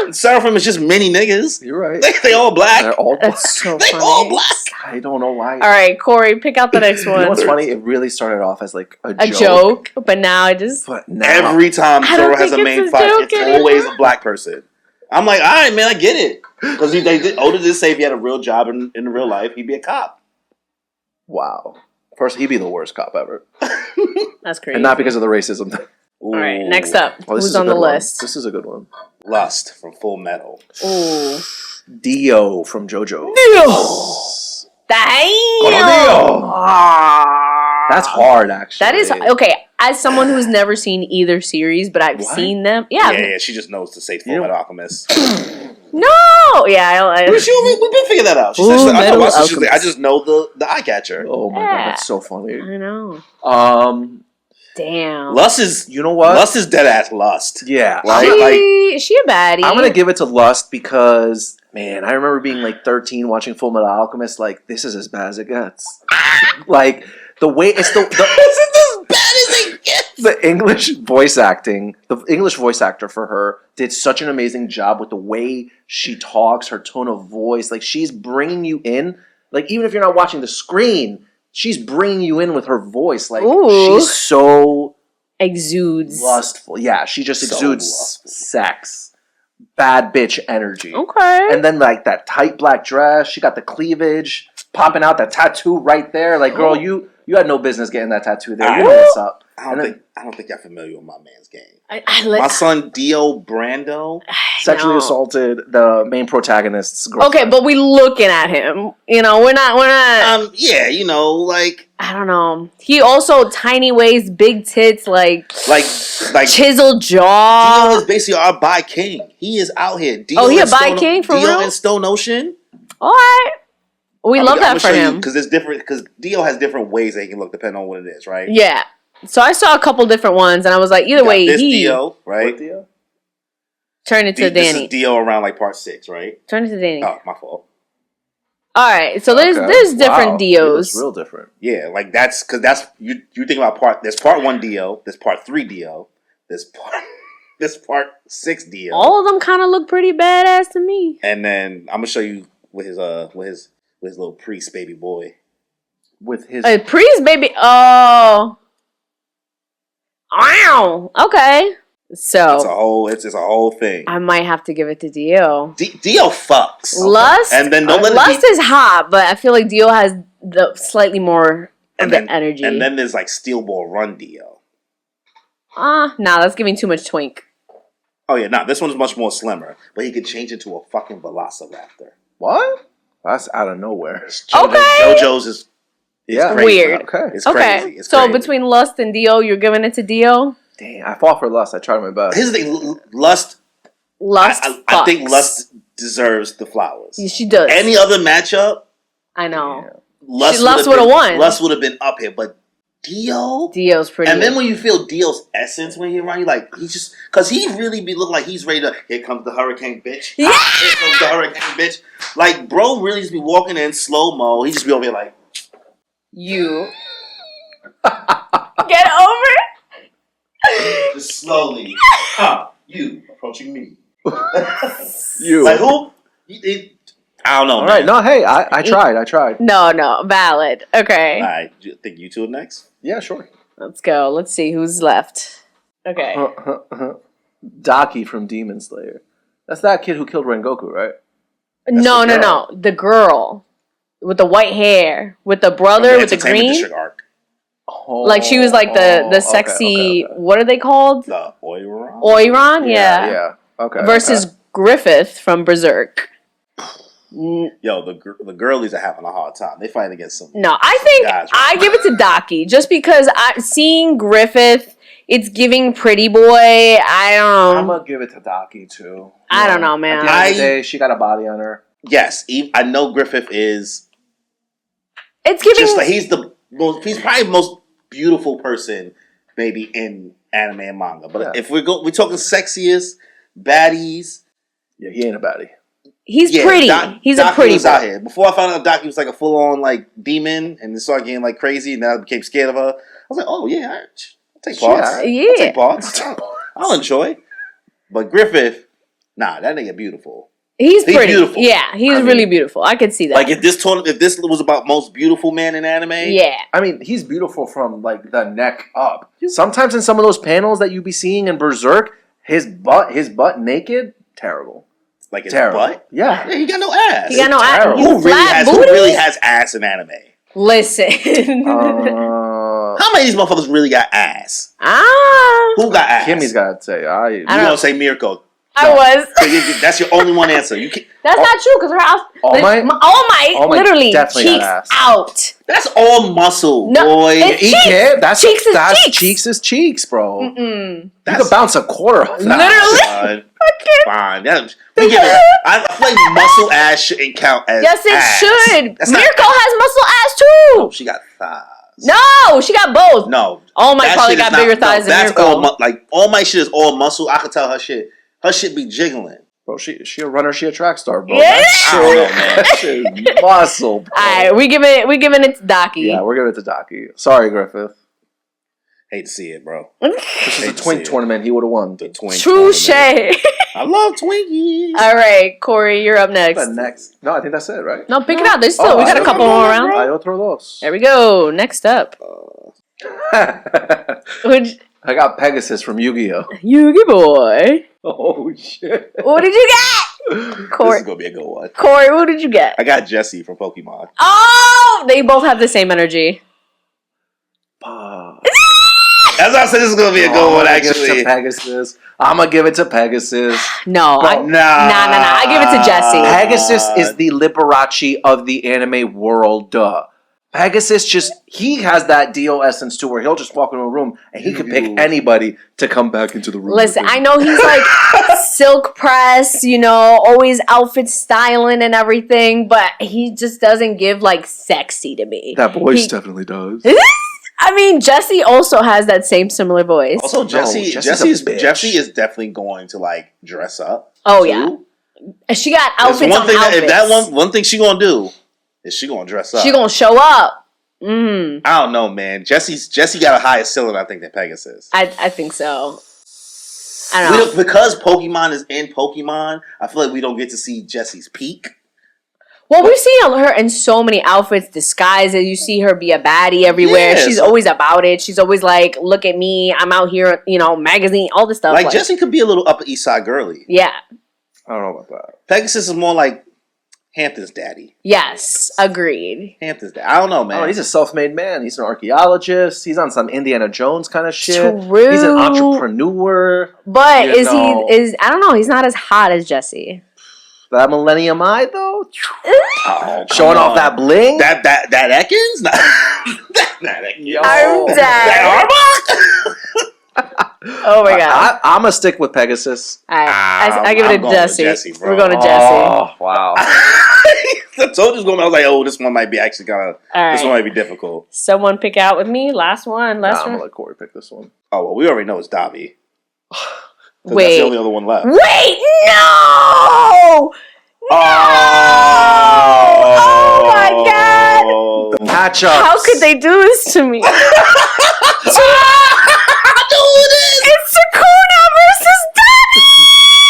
Seraphim is just many niggas. You're right. They all black. They're all black. That's so they funny. all black. I don't know why. All right, Corey, pick out the next one. You know what's funny? It really started off as like a joke, but now every time Zoro has a main fight, it's always a black person. I'm like, all right, man, I get it. Because Oda did say if he had a real job in real life, he'd be a cop. Wow. First, he'd be the worst cop ever. That's crazy. And not because of the racism. All right, next up. Who's on the list? This is a good one. Lust from Full Metal. Ooh. Dio from JoJo. Damn. That's hard, actually. That is okay. As someone who's never seen either series, but I've seen them. Yeah. Yeah. She just knows to say Full Metal Alchemist. No! Yeah, We've been figuring that out. She said, I just know the eye catcher. Oh my god, that's so funny. I know. Damn. Lust is, you know what? Lust is dead ass lust. Yeah. She a baddie. I'm going to give it to Lust because, man, I remember being like 13 watching Full Metal Alchemist. Like, this is as bad as it gets. Like, the way it's the This is as bad as it gets. The English voice acting, the English voice actor for her did such an amazing job with the way she talks, her tone of voice. Like, she's bringing you in. Like, even if you're not watching the screen, she's bringing you in with her voice. Like, she's so... exudes. Lustful. Yeah, she just exudes sex. Bad bitch energy. Okay. And then, like, that tight black dress. She got the cleavage popping out, that tattoo right there. Like, girl, you had no business getting that tattoo there. You know what's up. I don't think y'all familiar with my man's game. My son Dio Brando sexually assaulted the main protagonist's girlfriend. Okay, but we looking at him. You know, we're not. Yeah, you know, like I don't know. He also tiny waist, big tits, like chiseled jaw. Dio is basically our bi king. He is out here. Dio he a bi king for Dio real? in Stone Ocean. All right. We love that for him because there's different. Because Dio has different ways that he can look depending on what it is, right? Yeah. So I saw a couple different ones, and I was like, either way, this Dio, right? What Dio? Turn it to Danny. This is Dio around like part 6, right? Turn it to Danny. Oh, my fault. All right, so there's different Dios. It's real different. Yeah, like that's because that's you think about there's part 1 Dio, there's part 3 Dio, there's part 6 Dio. All of them kind of look pretty badass to me. And then I'm gonna show you with his little priest baby boy. With his priest baby. Oh. Wow. Okay. So it's a whole thing. I might have to give it to Dio. Dio fucks. Lust, and then Lust is hot, but I feel like Dio has the slightly more energy. And then there's like Steel Ball Run Dio. Nah, that's giving too much twink. Oh yeah, this one's much more slimmer, but he could change into a fucking Velociraptor. What? That's out of nowhere. JoJo's is crazy. Weird. Okay. It's crazy. It's so crazy. Between Lust and Dio, you're giving it to Dio? Dang, I fought for Lust. I tried my best. Here's the thing, Lust. I think Lust deserves the flowers. She does. Any other matchup, I know. Yeah. Lust would have won. Lust would have been up here, but Dio's pretty. And then when you feel Dio's essence when you're around, you're like, he's just because he really be looking like he's ready to. Here comes the hurricane, bitch. Yeah. Here comes the hurricane, bitch. Like, bro, really just be walking in slow mo. He just be over here like, you get over it. Just slowly. You approaching me. You like who? I don't know. All right, no, hey, I tried. No, valid. Okay. All right, you think you two are next? Yeah, sure. Let's go. Let's see who's left. Okay. Daki from Demon Slayer. That's that kid who killed Rengoku, right? No. The girl with the white hair, with the brother with the green. Oh, like she was like the sexy. Okay. What are they called? The Oiran. Oiran, yeah. Okay. Versus Griffith from Berserk. Yo, the girlies are having a hard time. They fighting against some. No, I think I give it to Daki just because seeing Griffith, it's giving pretty boy. I don't know. I'm gonna give it to Daki too. I don't know, man. At the end of the day, she got a body on her. Yes, I know Griffith is. It's giving. Just like he's probably the most beautiful person maybe in anime and manga. But if we're talking sexiest baddies. Yeah, he ain't a baddie. He's pretty. He's a pretty boy. Out here. Before I found out Daki was like a full on like demon and it started getting like crazy and then I became scared of her. I was like, oh yeah, I'll take parts. Yeah. I'll take parts. I'll enjoy. But Griffith, that nigga beautiful. He's pretty. Beautiful. Yeah, he's really beautiful. I could see that. Like if this was about most beautiful man in anime. Yeah. I mean, he's beautiful from like the neck up. Sometimes in some of those panels that you be seeing in Berserk, his butt naked, terrible. Like his butt? Yeah. He got no ass. He got no ass. Who really has ass in anime? Listen. How many of these motherfuckers really got ass? Who got ass? Kimmy's got to say. You gonna say Mirko? I was. That's your only one answer. You can't. That's not true because her house. All Might literally cheeks out. That's all muscle, boy. It's cheeks is cheeks, bro. Mm-mm. You could bounce a quarter off that. Literally. Fine. I feel like muscle ass shouldn't count as yes, it ass. should. That's Mirko not, has muscle ass too. no, she got thighs. No, she got both. No. All Might probably shit is got bigger thighs than that's Mirko. all my shit is all muscle. I can tell her shit. Her shit be jiggling. Bro, she a runner, she a track star, bro. Yeah. I don't know, man. That shit is muscle, bro. Alright, we giving it to Daki. Yeah, we're giving it to Daki. Sorry, Griffith. Hate to see it, bro. This is a twink tournament. He would have won. The twink Touche. tournament. I love Twinkies. Alright, Corey, you're up next. No, I think that's it, right? No, pick it out. There's still we got a couple more rounds. I otro dos. There we go. Next up. I got Pegasus from Yu-Gi-Oh. Yugi boy. Oh shit! What did you get? Corey. This is gonna be a good one. Corey, what did you get? I got Jessie from Pokemon. Oh, they both have the same energy. As I said, this is gonna be a good one. Actually, Pegasus. I'm gonna give it to Pegasus. No, Nah. I give it to Jessie. Pegasus is the Liberace of the anime world. Pegasus he has that Dio essence too, where he'll just walk into a room and he can pick anybody to come back into the room. Listen, I know he's like silk press, always outfit styling and everything, but he just doesn't give like sexy to me. That voice definitely does. I mean, Jessie also has that same similar voice. Also, Jessie is definitely going to like dress up. Oh too. yeah, she got outfits on outfits. One thing she gonna do is she gonna dress up. She gonna show up. I don't know, man. Jessie got a higher ceiling, I think, than Pegasus. I think so. I don't know. Because Pokemon is in Pokemon, I feel like we don't get to see Jessie's peak. Well, we've seen her in so many outfits, disguises. You see her be a baddie everywhere. Yeah, She's always about it. She's always like, look at me. I'm out here, magazine, all this stuff. Like Jessie could be a little Upper East Side girly. Yeah. I don't know about that. Pegasus is more like Hampton's daddy. Yes, agreed. Hampton's daddy. I don't know, man. Oh, he's a self-made man. He's an archaeologist. He's on some Indiana Jones kind of shit. True. He's an entrepreneur. But I don't know, he's not as hot as Jessie. That Millennium Eye though? Oh, showing off that bling? That Ekans? that Ekans. I'm dead. That Oh my god. I'm gonna stick with Pegasus. I give it to Jessie. Bro. We're going to Jessie. Oh, wow. I told you I was like, oh, this one might be actually this one might be difficult. Someone pick out with me. Last one. I'm gonna let Corey pick this one. Oh, well, we already know it's Dabi. Wait. That's the only other one left. Wait, no! Oh my god! The matchup. How could they do this to me? It's Sukuna versus Dabi!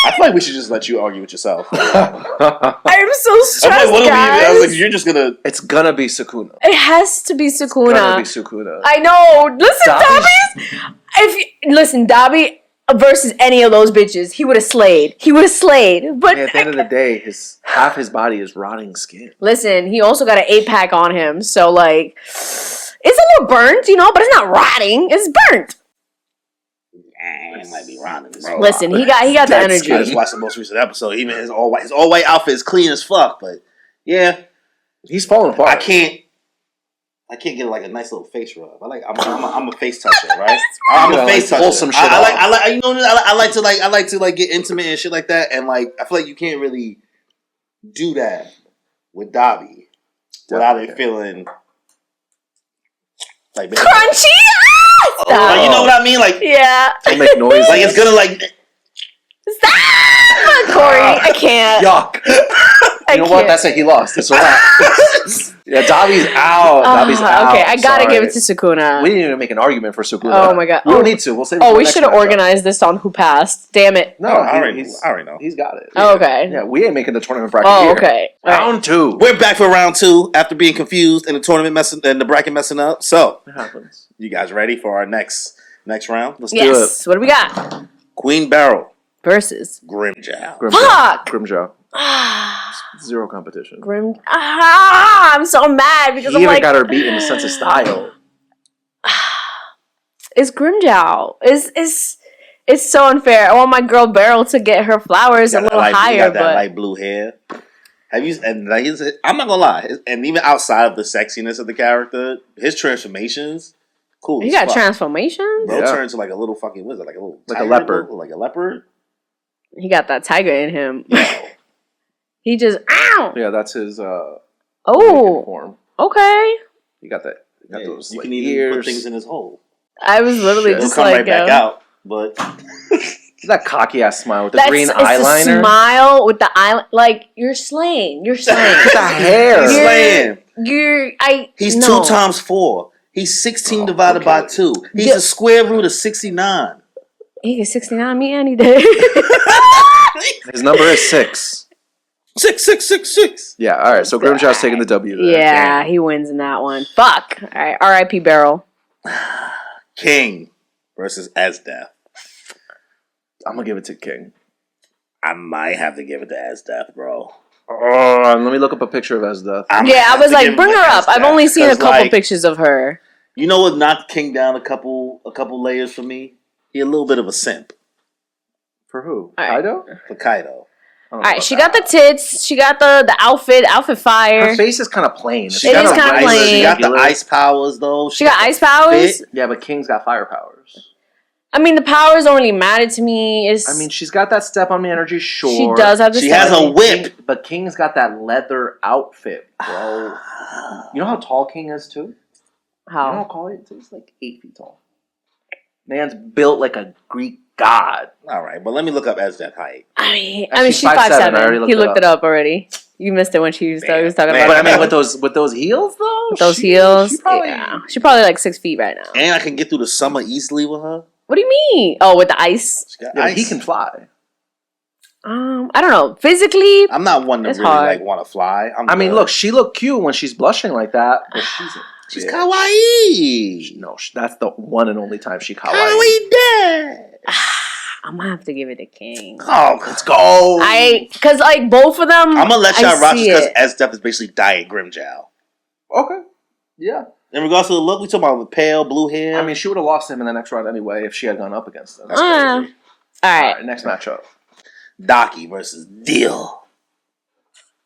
I feel like we should just let you argue with yourself. I'm so stressed, guys. You're just gonna... It's gonna be Sukuna. It has to be Sukuna. It's gonna be Sukuna. I know. Listen, Dabi versus any of those bitches, he would have slayed. But at the end of the day, half his body is rotting skin. Listen, he also got an 8-pack on him, so like, it's a little burnt, but it's not rotting. It's burnt. It might be rotting. Bro. Listen, he got the energy. I just watched the most recent episode. Even his all white outfit is clean as fuck. But yeah, he's falling apart. I can't get like a nice little face rub. I'm a face toucher, right? I'm a face toucher. Pull some shit I like to get intimate and shit like that. And like I feel like you can't really do that with Dabi without it feeling like crunchy. Like, you know what I mean? Like yeah, don't make noise. Like it's gonna like stop, Corey. I can't. Yuck. You know what? That's it. He lost. It's a wrap. Yeah, Dabi's out. Dabi's out. Okay, I gotta give it to Sukuna. We didn't even make an argument for Sukuna. Oh my god. We don't need to. We'll save. We should have organized this on who passed. Damn it. No, I already know. He's got it. Oh, okay. Yeah, we ain't making the tournament bracket. Oh, here. okay. Round 2. We're back for round 2 after being confused and the tournament messing and the bracket messing up. So, It happens. you guys ready for our next round? Let's do it. Yes. What do we got? Queen Beryl Versus Grimmjow. Fuck! Grimmjow. Zero competition. I'm so mad because He I'm even like, got her beat in the sense of style. it's Grimmjow. It's so unfair. I want my girl Beryl to get her flowers a little higher, that but light blue hair. Have you? And like, I'm not gonna lie. And even outside of the sexiness of the character, his transformations, cool. he got transformations. Bro turned to like a little fucking wizard, like a leopard. like a leopard. He got that tiger in him. He just ow. Yeah, that's his form. Okay. You got that. You got those. You like, can even ears. put things in his hole. I was literally It'll just come like right back out, but that cocky ass smile with the green eyeliner. The smile with the eye, like you're slaying. You're slaying. With the hair. He's slaying. He's 2 times 4. He's 16 divided by 2. He's a square root of 69. He can 69 me any day. His number is 6. 6. Yeah, all right. So Grimmjow's taking the W there. Yeah, he wins in that one. Fuck. All right, R.I.P. Beryl. King versus Esdeath. I'm gonna give it to King. I might have to give it to Esdeath, bro. Oh, let me look up a picture of Esdeath. I was like, bring her up. I've only seen a couple pictures of her. You know what knocked King down a couple layers for me? He a little bit of a simp. For who? Right. Kaido? For Kaido. All right, she got the tits. She got the outfit fire. Her face is kind of plain. It is kind of plain. She got the ice powers, though. She got ice powers? Yeah, but King's got fire powers. I mean, the powers don't really matter to me. She's got that step on me energy, sure. She does have the She has a whip. But King's got that leather outfit, bro. You know how tall King is, too? How? You know how tall he is? He's like 8 feet tall. Man's built like a Greek god. All right, but let me look up Esdeath height. I mean, she's 5'7". He looked it up already. You missed it when he was talking about it. But I mean, with those heels though, with those heels, she's probably like 6 feet right now. And I can get through the summer easily with her. What do you mean? Oh, with the ice? Yeah, he can fly. I don't know. Physically, I'm not one to really want to fly. I mean, look, she looked cute when she's blushing like that, but she's kawaii. No, that's the one and only time she kawaii. Kawaii dead. I'm gonna have to give it to King. Oh, let's go. Because like both of them, I'm gonna let y'all rock because Esdeath is basically Diet Grimmjow. Okay. Yeah. In regards to the look, we talking about the pale blue hair. I mean, she would have lost him in the next round anyway if she had gone up against him. That's crazy. All right, next matchup. Daki versus Dio.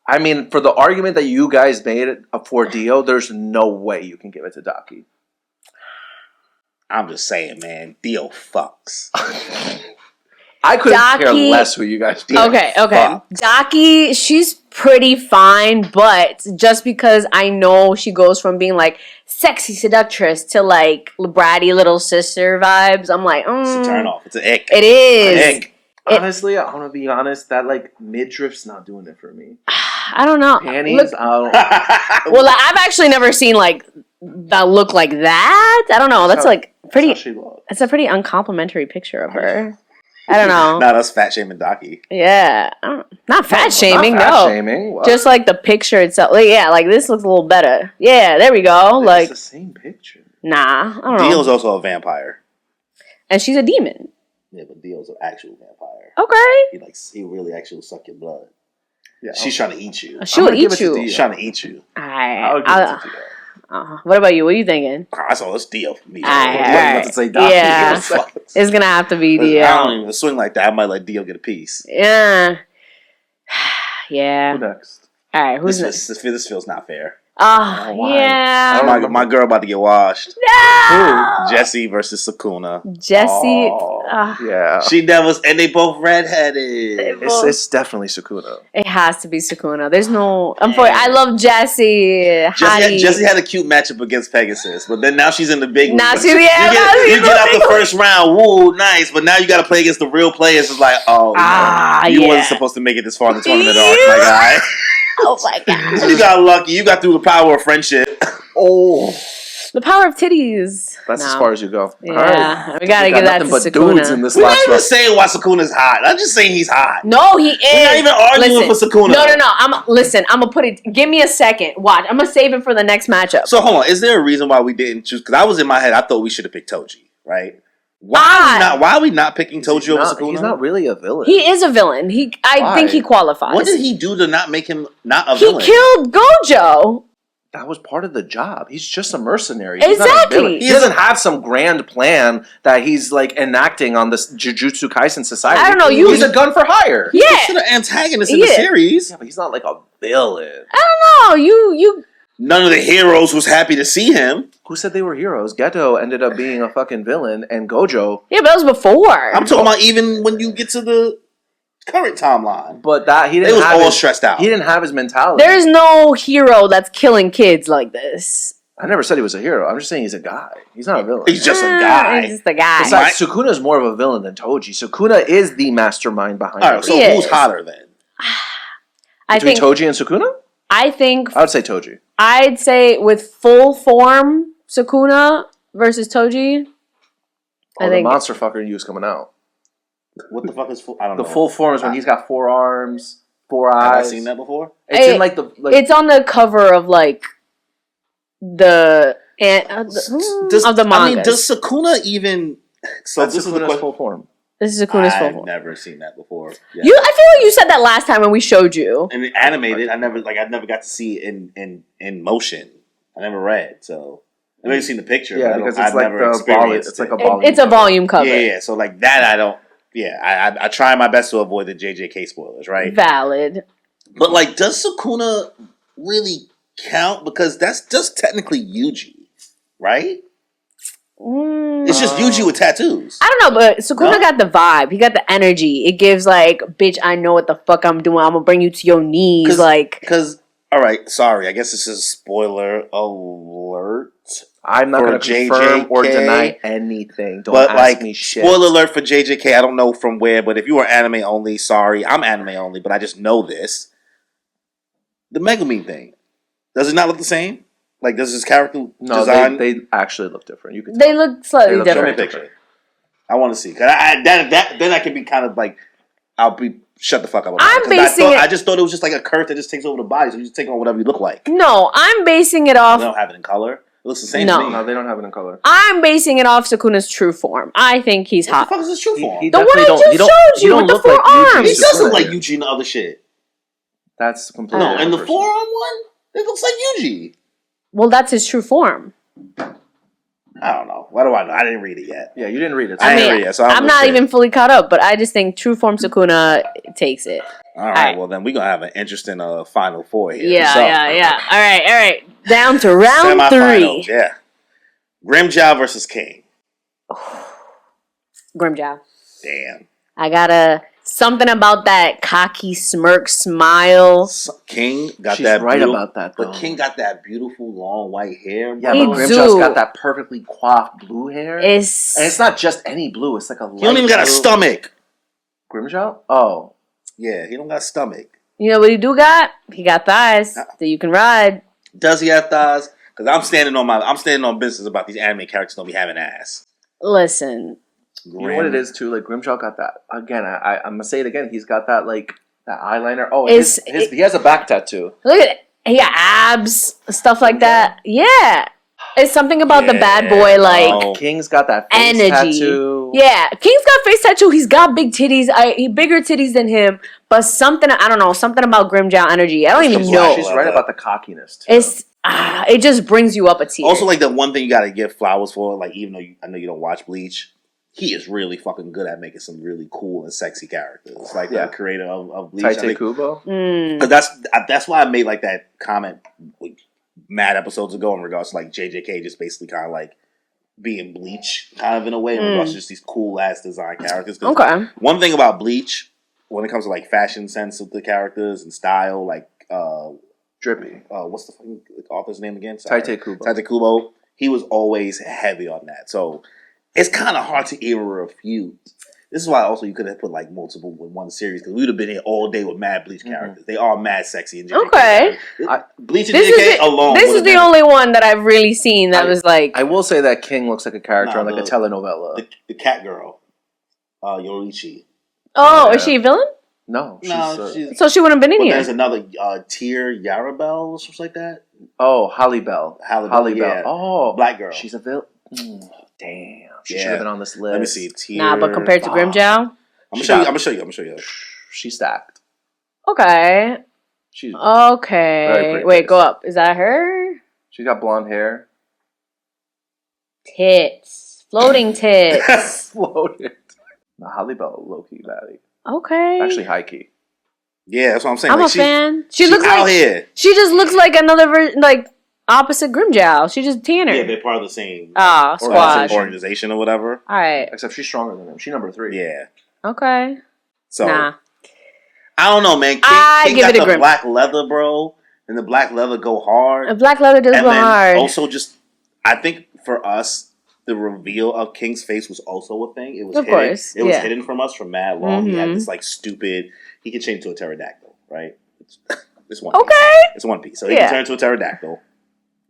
I mean, for the argument that you guys made for Dio, there's no way you can give it to Daki. I'm just saying, man. Dio fucks. I couldn't care less who you guys did. Okay. Daki, she's pretty fine, but just because I know she goes from being like sexy seductress to like bratty little sister vibes, I'm like, it's a turn off. It's an ick. It is. An ick. Honestly, I'm gonna be honest. That like midriff's not doing it for me. I don't know. Panties. Well, I've actually never seen like that look like that. I don't know. That's like pretty. It's a pretty uncomplimentary picture of her. I don't know. Not us fat shaming Daki. Yeah, not fat shaming. Not fat no, shaming. What? Just like the picture itself. Like, yeah, like this looks a little better. Yeah, there we go. Like it's the same picture. Nah, I don't know. Dio's also a vampire, and she's a demon. Yeah, but Dio's an actual vampire. Okay. He really actually suck your blood. Yeah, she's trying to eat you. She will eat you. She's trying to eat you. What about you? What are you thinking? That's all. It's Dio for me. Right. To say Daki. Yeah, it's gonna have to be Dio. I don't even swing like that. I might let Dio get a piece. Yeah. Yeah. Who next? All right. Who's next? This feels not fair. Yeah. My girl about to get washed. No. Who? Jessie versus Sukuna. Jessie. Yeah. She devils, and they both redheaded. It's definitely Sukuna. It has to be Sukuna. There's no. I love Jessie. Jessie had a cute matchup against Pegasus, but then now she's in the big. Now you get out the first round. Woo, nice. But now you got to play against the real players. It's like, you wasn't supposed to make it this far in the tournament, my guy. Oh my god! You got lucky. You got through the power of friendship. Oh, the power of titties. That's as far as you go. Yeah, right. We gotta give that to Sukuna. We're not even saying why Sukuna's hot. I'm just saying he's hot. No, he is. We're not even arguing for Sukuna. No. I'm gonna put it. Give me a second. Watch. I'm gonna save it for the next matchup. So hold on. Is there a reason why we didn't choose? Because I was in my head. I thought we should have picked TOJI. Right. Why are we not picking TOJI over Sukuna? He's not really a villain. He is a villain. I think he qualifies. What did he do to not make him not a villain? He killed Gojo. That was part of the job. He's just a mercenary. Exactly. He doesn't have some grand plan that he's like enacting on this Jujutsu Kaisen society. I don't know. He's a gun for hire. Yeah. He's an antagonist in the series. Yeah, but he's not like a villain. I don't know. You. None of the heroes was happy to see him. Who said they were heroes? Geto ended up being a fucking villain, and Gojo. Yeah, but that was before. I'm talking about even when you get to the current timeline. But that he didn't. They was have all his, stressed out. He didn't have his mentality. There is no hero that's killing kids like this. I never said he was a hero. I'm just saying he's a guy. He's not a villain. He's just a guy. He's just a guy. Besides, Sukuna is more of a villain than TOJI. Sukuna is the mastermind behind All right, so it. who's hotter then? Between TOJI and Sukuna? I think... I would say TOJI. I'd say with full form, Sukuna versus TOJI. Oh, the monster fucker in you is coming out. What the fuck is full? I don't know. The full form is when he's got 4 arms, 4 eyes. Have I seen that before? It's in like the... It's on the cover of like... of the manga. I mean, does Sukuna even... So this is Sukuna's full form. This is Sukuna's full form. I've never seen that before. Yeah. I feel like you said that last time when we showed you. And animated, I never got to see it in motion. I never read, so... I've never seen the picture. Yeah, because it's like it's like a volume. It's a volume cover. Yeah. So like that, I don't. Yeah, I try my best to avoid the JJK spoilers, right? Valid. But like, does Sukuna really count? Because that's just technically Yuji, right? It's just Yuji with tattoos. I don't know, but Sukuna got the vibe. He got the energy. It gives like, bitch, I know what the fuck I'm doing. I'm gonna bring you to your knees, because. All right, sorry. I guess this is spoiler alert. I'm not going to confirm or deny anything. Don't ask me shit. Spoiler alert for JJK. I don't know from where, but if you are anime only, sorry. I'm anime only, but I just know this. The Megumi thing. Does it not look the same? Like, does his character design... they actually look different. You can They look slightly different. Show me a picture. I want to see. Then I can be kind of like... I'll be... Shut the fuck up. I just thought it was just like a curse that just takes over the body, so you just take on whatever you look like. No, I'm basing it off... They don't have it in color. It looks the same to me. No, they don't have it in color. I'm basing it off Sukuna's true form. I think he's hot. What the fuck is his true form? The one I just showed you with the 4 arms. He does look like Yuji in the other shit. That's completely No, and the 4-arm one? It looks like Yuji. Well, that's his true form. I don't know. What do I know? I didn't read it yet. Yeah, you didn't read it. I didn't read it yet, so I'm not even fully caught up, but I just think true form Sukuna takes it. All right, well then we're going to have an interesting Final Four here. Yeah. All right. Down to round 3. Yeah. Grimmjow versus King. Grimmjow. Damn. I got something about that cocky smirk smile. King got She's that right about that, though. But King got that beautiful long white hair. Yeah, but Grimmjow's got that perfectly coiffed blue hair. And it's not just any blue. It's like a light He don't even got a stomach. Grimmjow? Oh. Yeah, he don't got a stomach. You know what he do got? He got thighs that you can ride. Does he have thighs? Because I'm standing on business about these anime characters don't be having ass. Listen. You know what it is too? Like Grimmjow got that again. I'm gonna say it again. He's got that like that eyeliner. Oh, he has a back tattoo. Look at it. He got abs, stuff like that. Yeah. It's something about the bad boy, like... King's got that face energy. tattoo. Yeah, King's got face tattoo. He's got big titties. He bigger titties than him. But something, I don't know, something about Grimmjow energy. I don't even know. She's right about the cockiness, too. It just brings you up a tier. Also, like, the one thing you gotta give flowers for, like, even though I know you don't watch Bleach, he is really fucking good at making some really cool and sexy characters. Like, the creator of Bleach. Taite Kubo? Because that's why I made, like, that comment... mad episodes ago in regards to like JJK just basically kind of like being Bleach kind of in a way in regards to just these cool ass design characters. Okay. One thing about Bleach when it comes to like fashion sense of the characters and style, like Drippy. What's the fucking author's name again? Taite Kubo. Taite Kubo. He was always heavy on that, so it's kind of hard to even refute. This is why also you could have put like multiple in one series because we would have been here all day with mad Bleach characters. They are mad sexy and JJK. Okay. Bleach and JJK alone. This is the only one that I've really seen that was like... I will say that King looks like a character on like a telenovela. The cat girl. Yoriichi. Oh, is she a villain? No. So she wouldn't have been in here. There's another Tyr Yarabel or something like that. Oh, Holly Bell. Yeah. Oh. Black girl. She's a villain. Damn. She should have been on this list. Let me see. Tyr. Nah, but compared to Grimmjow? I'm gonna show you. She's stacked. Okay. She's okay. Wait, go up. Is that her? She's got blonde hair. Tits. Floating tits. Floating. The Holly Bell low-key baddie. Okay. Actually high-key. Yeah, that's what I'm saying. I'm a fan. She looks out like here. She just looks like another opposite Grimmjow. She just tanner. Yeah, they're part of the same squad organization or whatever. All right. Except she's stronger than him. She's number 3. Yeah. Okay. So I don't know, man. King got the black leather, bro, and the black leather go hard. The black leather does go hard. Also, just I think for us, the reveal of King's face was also a thing. It was hidden. Course. It was hidden from us for mad long. He had this like stupid. He could change to a pterodactyl, right? It's one. Okay. Piece. It's one piece. So he can turn into a pterodactyl.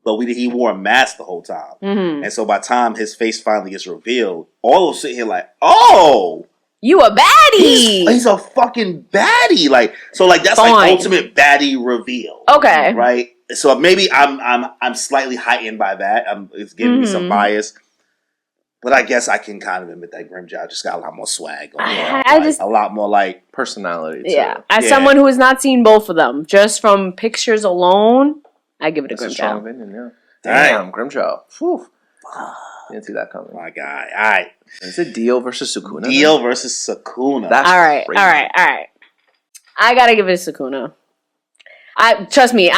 But he wore a mask the whole time. Mm-hmm. And so by the time his face finally gets revealed, all of us sit here like, oh, you a baddie. He's a fucking baddie. Like, so like that's like ultimate baddie reveal. Okay. Right? So maybe I'm slightly heightened by that. It's giving me some bias. But I guess I can kind of admit that Grimmjow just got a lot more swag. A lot more like personality. Yeah. As someone who has not seen both of them, just from pictures alone, I give it a Grimmjow. A strong opinion, Damn, right. Grimmjow. Whew. Didn't see that coming. My guy. All right. Is it Dio versus Sukuna? Dio versus Sukuna. That's all right. Crazy. All right. I gotta give it to Sukuna. Trust me.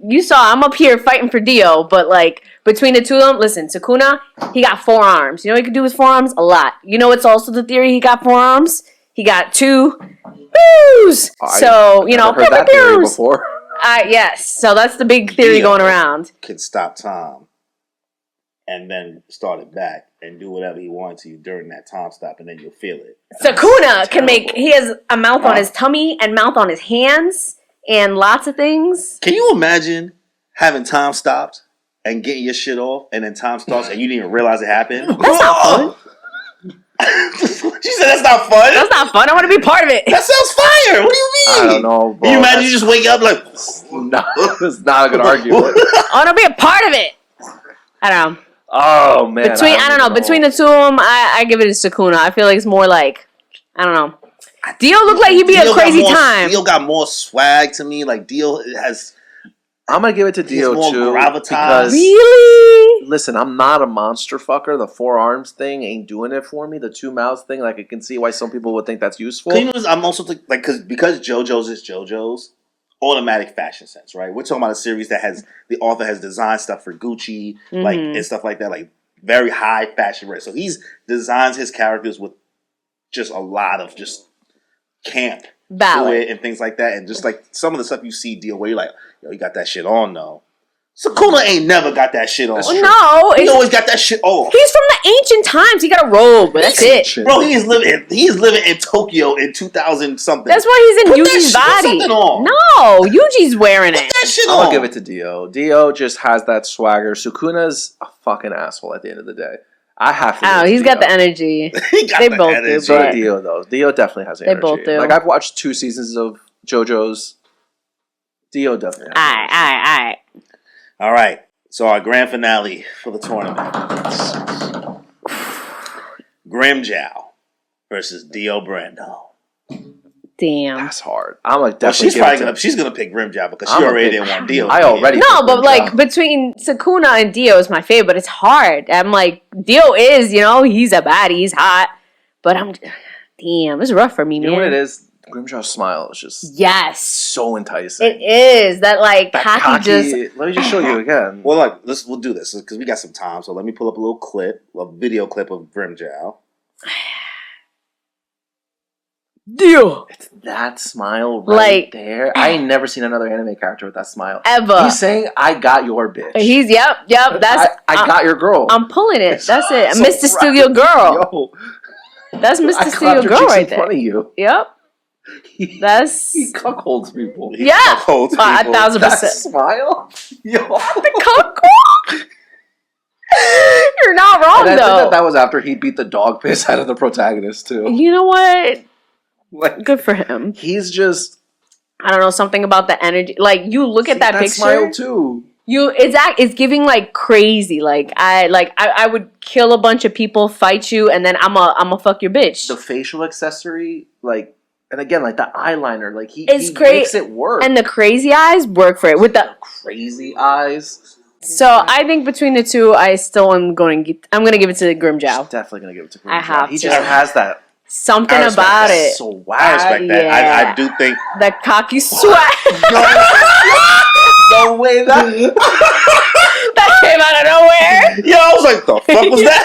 You saw I'm up here fighting for Dio, but like between the two of them, listen, Sukuna, he got 4 arms. You know what he could do with 4 arms? A lot. You know what's also the theory? He got 4 arms. He got 2 boos. So you know, heard that theory before. Yes. So that's the big theory going around. Could stop time and then start it back and do whatever he wanted to during that time stop, and then you'll feel it. Sukuna can make. He has a mouth on his tummy and mouth on his hands and lots of things. Can you imagine having time stopped and getting your shit off, and then time starts and you didn't even realize it happened? That's not fun. She said that's not fun. That's not fun. I want to be part of it. That sounds fire. What do you mean? I don't know, bro. You imagine you just wake up like... No, it's not a good argument. I want to be a part of it. I don't know. Oh, man. I don't know. Between the two of them, I give it to Sukuna. I feel like it's more like, I don't know. Dio looked like he'd be a crazy time. Dio got more swag to me. Like, Dio has... I'm going to give it to Dio, too. Gravitas. Because, really? Listen, I'm not a monster fucker. The 4 arms thing ain't doing it for me. The 2 mouths thing, like, I can see why some people would think that's useful. I'm also like, because JoJo's is JoJo's, automatic fashion sense, right? We're talking about a series that has, the author has designed stuff for Gucci, like, and stuff like that, like, very high fashion rate. So he's designs his characters with just a lot of just camp to it and things like that. And just like some of the stuff you see Dio where you're like, yo, you got that shit on though. Sukuna ain't never got that shit on. No, he always got that shit off. He's from the ancient times. He got a robe, but that's it. Bro, he is living in Tokyo in 2000 something. That's why he's in Yuji's body. No, Yuji's wearing it. Put that shit on. I'll give it to Dio. Dio just has that swagger. Sukuna's a fucking asshole at the end of the day. I have to. Oh, he's got the energy. They both do. But Dio though, Dio definitely has the energy. They both do. Like I've watched 2 seasons of JoJo's. Dio definitely has All right. So our grand finale for the tournament. Grimmjow versus Dio Brando. Damn. That's hard. I'm like definitely she's gonna pick Grimmjow because she already didn't want Dio. I already No, but like between Sukuna and Dio is my favorite, but it's hard. I'm like, Dio is, he's a baddie, he's hot. But damn, it's rough for me, man. You know what it is? Grimmjow's smile is just so enticing. It is that cocky just. Let me just show you again. Well, we'll do this because we got some time. So let me pull up a video clip of Grimmjow. Dio, it's that smile right there. I ain't never seen another anime character with that smile ever. He's saying, "I got your bitch." He's yep. That's I got your girl. I'm pulling it. That's it. So Mr. Studio Girl. Yo. That's Mr. Studio Girl right there. In front of you. Yep. He cuckolds people. Yeah, 1,000%. That smile, yo, the cuckold. You're not wrong though. I think that was after he beat the dog piss out of the protagonist too. You know what? Good for him. He's just, I don't know, something about the energy. Like you look at that picture, smile too. It's giving like crazy. I would kill a bunch of people, fight you, and then I'm a fuck your bitch. The facial accessory, and again, the eyeliner, he makes it work. And the crazy eyes work for it. With the crazy eyes. So I think between the two, I still am going to give it to Grimmjow. Definitely going to give it to Grimmjow. I have He just has that. Something about it. So wow. I respect that. Yeah. I do think. The cocky swag. No way that came out of nowhere. Yo, I was like, the fuck was that?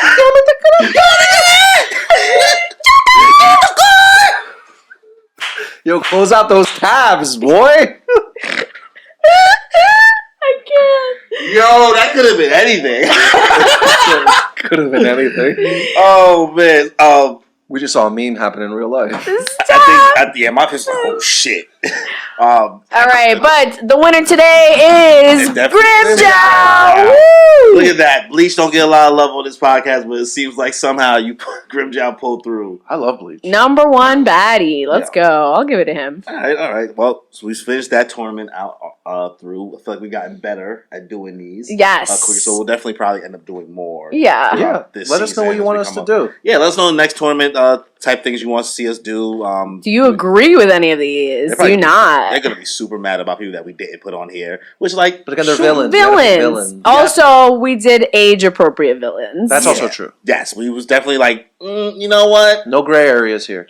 Yo, Yo, close out those tabs, boy. I can't. Yo, that could have been anything. Could have been anything. Oh man. We just saw a meme happen in real life. Yeah, my pistol. Oh shit. All right, but the winner today is Grimmjow. Look at that. Bleach don't get a lot of love on this podcast, but it seems like somehow Grimmjow pulled through. I love Bleach. Number one baddie. Let's go. I'll give it to him. All right. Well, so we finished that tournament out through. I feel like we've gotten better at doing these. Yes. Quicker, so we'll definitely probably end up doing more. Yeah. Let us know what you want us to do. Yeah, let us know the next tournament type things you want to see us do. Do you agree with any of these? Do you not? They're gonna be super mad about people that we didn't put on here. Which, like, but again, they're villains. Villains. Also, we did age-appropriate villains. That's also true. Yes, we was definitely like, you know what? No gray areas here.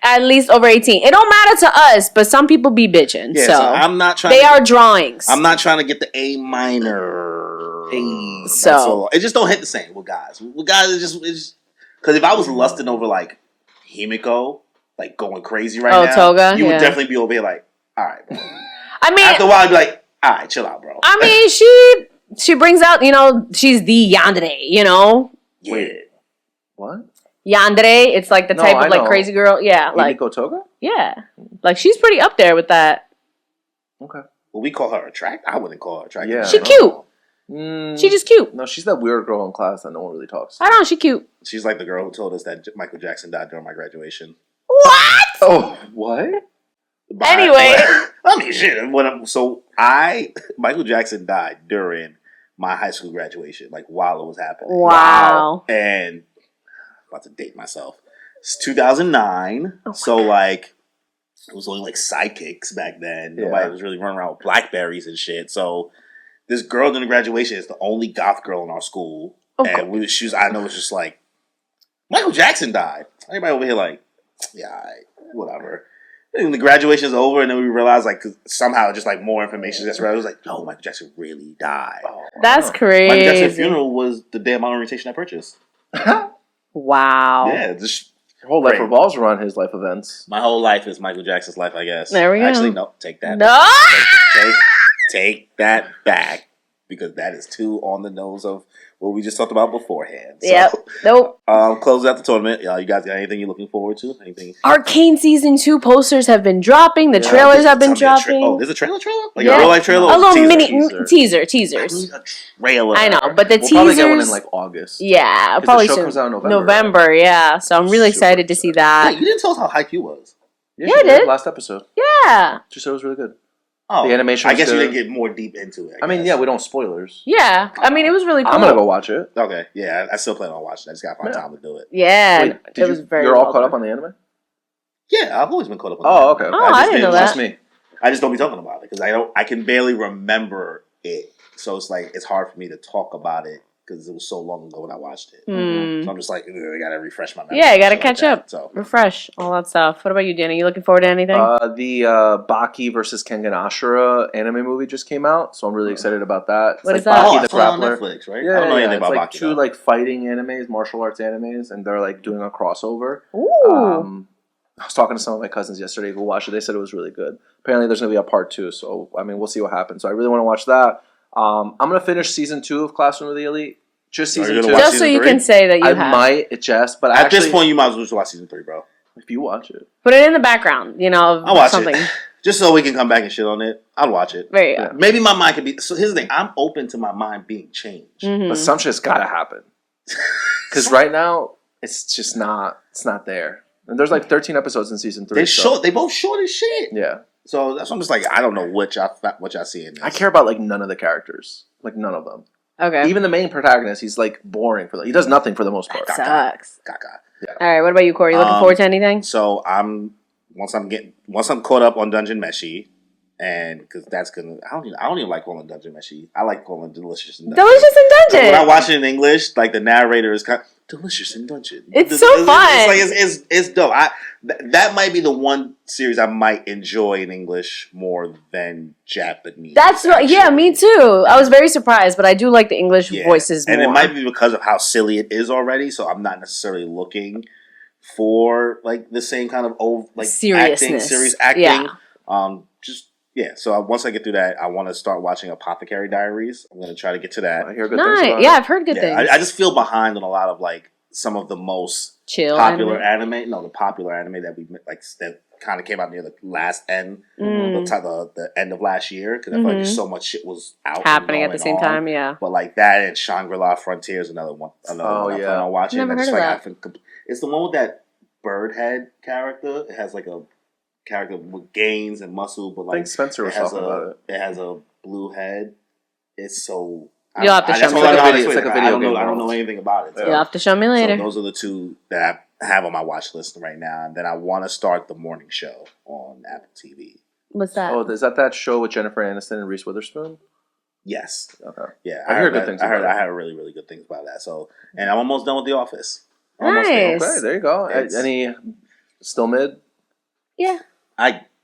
At least over 18. It don't matter to us, but some people be bitching. Yeah, so I'm not trying. They are drawings. I'm not trying to get the A minor. So it just don't hit the same with guys. With guys, it's just because if I was lusting over like Himiko, like going crazy now, Toga, you would definitely be over here like, all right, bro. I mean, after a while, I'd be like, all right, chill out, bro. I mean, she brings out, she's the yandere, Yeah. Wait, what? Yandere, it's like the type of like crazy girl. Yeah, like Himiko Toga? Yeah, like she's pretty up there with that. Okay. Well, we call her attractive. I wouldn't call her attractive. Yeah, she cute. She just cute. No, she's that weird girl in class that no one really talks to. I don't know, she cute. She's like the girl who told us that Michael Jackson died during my graduation. What? Oh, what? Anyway. I mean, shit. Michael Jackson died during my high school graduation, like while it was happening. Wow. And I'm about to date myself. It's 2009. Okay. So, like, it was only like sidekicks back then. Yeah. Nobody was really running around with Blackberries and shit. So, this girl during the graduation is the only goth girl in our school. Okay. And I know it's just like, Michael Jackson died. Everybody over here like, yeah, whatever. And the graduation is over, and then we realized, like, somehow just, like, more information just read. It was like, no, Michael Jackson really died. Oh, that's crazy. Michael Jackson's funeral was the day of my orientation I purchased. Wow. Yeah, just your whole life revolves around his life events. My whole life is Michael Jackson's life, I guess. There we go. Actually, no, take that. No! Take that back. Because that is too on the nose of what we just talked about beforehand. So, yep. Nope. Close out the tournament. You guys got anything you're looking forward to? Anything? Arcane Season 2 posters have been dropping. The trailers have been dropping. There's a trailer? Like a real life trailer? A little teasers. A trailer. I know, but the teasers. We'll probably get one in like August. Yeah, probably the show soon. comes out in November, yeah. So I'm really excited to see that. Wait, you didn't tell us how hype you was. Yeah, I did. Last episode. Yeah. She said it was really good. Oh, the animation I guess good. you didn't get more deep into it. I mean, yeah, we don't spoilers. Yeah. I mean, it was really cool. I'm going to go watch it. Okay. Yeah, I still plan on watching it. I just got to find time to do it. Yeah. Wait, it was very You're all caught up on the anime? Yeah, I've always been caught up on the anime. Okay. Oh, I didn't know that. Just me. I just don't be talking about it because I can barely remember it. So it's like, it's hard for me to talk about it because it was so long ago when I watched it. So I'm just like, I got to refresh my memory. Yeah, you got to catch up. So. Refresh, all that stuff. What about you, Danny? You looking forward to anything? The Baki versus Kengan Ashura anime movie just came out, so I'm really excited about that. What is that? Baki the Grappler. On Netflix, right? Yeah, I don't know anything it's about like Baki. Two like fighting animes, martial arts animes, and they're like doing a crossover. Ooh. I was talking to some of my cousins yesterday who watched it. They said it was really good. Apparently, there's going to be a part 2, so I mean, we'll see what happens. So I really want to watch that. I'm going to finish season 2 of Classroom of the Elite. Just season 2. Just so you can say that you have. I might, but at this point, you might as well just watch season 3, bro. If you watch it. Put it in the background, I'll watch something. It. Just so we can come back and shit on it. I'll watch it. There you go. Maybe my mind could be... So here's the thing. I'm open to my mind being changed. Mm-hmm. But some shit's got to happen. Because right now, it's just not... It's not there. And there's like 13 episodes in season 3. They both short as shit. Yeah. So that's why I'm just like, I don't know what y'all see in this. I care about like none of the characters. Like none of them. Okay. Even the main protagonist, he's like boring for he does nothing for the most part. Sucks. Yeah. All right, what about you, Corey? You looking forward to anything? So once I'm caught up on Dungeon Meshi, and because that's gonna I don't even like calling Dungeon Meshi. I like calling Delicious in Dungeon. Delicious in Dungeon. When I watch it in English, like the narrator is kind of Delicious in Dungeon. It's so fun. It's dope. That might be the one series I might enjoy in English more than Japanese. That's what. Yeah, me too. I was very surprised, but I do like the English voices more. And it might be because of how silly it is already. So I'm not necessarily looking for like the same kind of seriousness, serious acting. Yeah. So once I get through that, I want to start watching Apothecary Diaries. I'm going to try to get to that. I hear good things about Yeah, I've heard good things. I just feel behind on a lot of like some of the most chill popular anime. No, the popular anime that we like that kind of came out near the last end, the end of last year, because I feel like there's so much shit was out happening at the same time. Yeah, but like that and Shangri-La Frontiers, another one. I plan on watching. Never heard of that. It's the one with that bird head character. It has like a character with gains and muscle, but like I think Spencer was talking about it. It has a blue head. It's so. You'll have to show me. It's like a video game. I don't know anything about it. So. You'll have to show me later. So those are the two that I have on my watch list right now, and then I want to start the morning show on Apple TV. What's that? Oh, is that show with Jennifer Aniston and Reese Witherspoon? Yes. Okay. Yeah, I heard good things. I heard really, really good things about that. So, and I'm almost done with The Office. Nice. Okay, there you go. Any still mid? Yeah.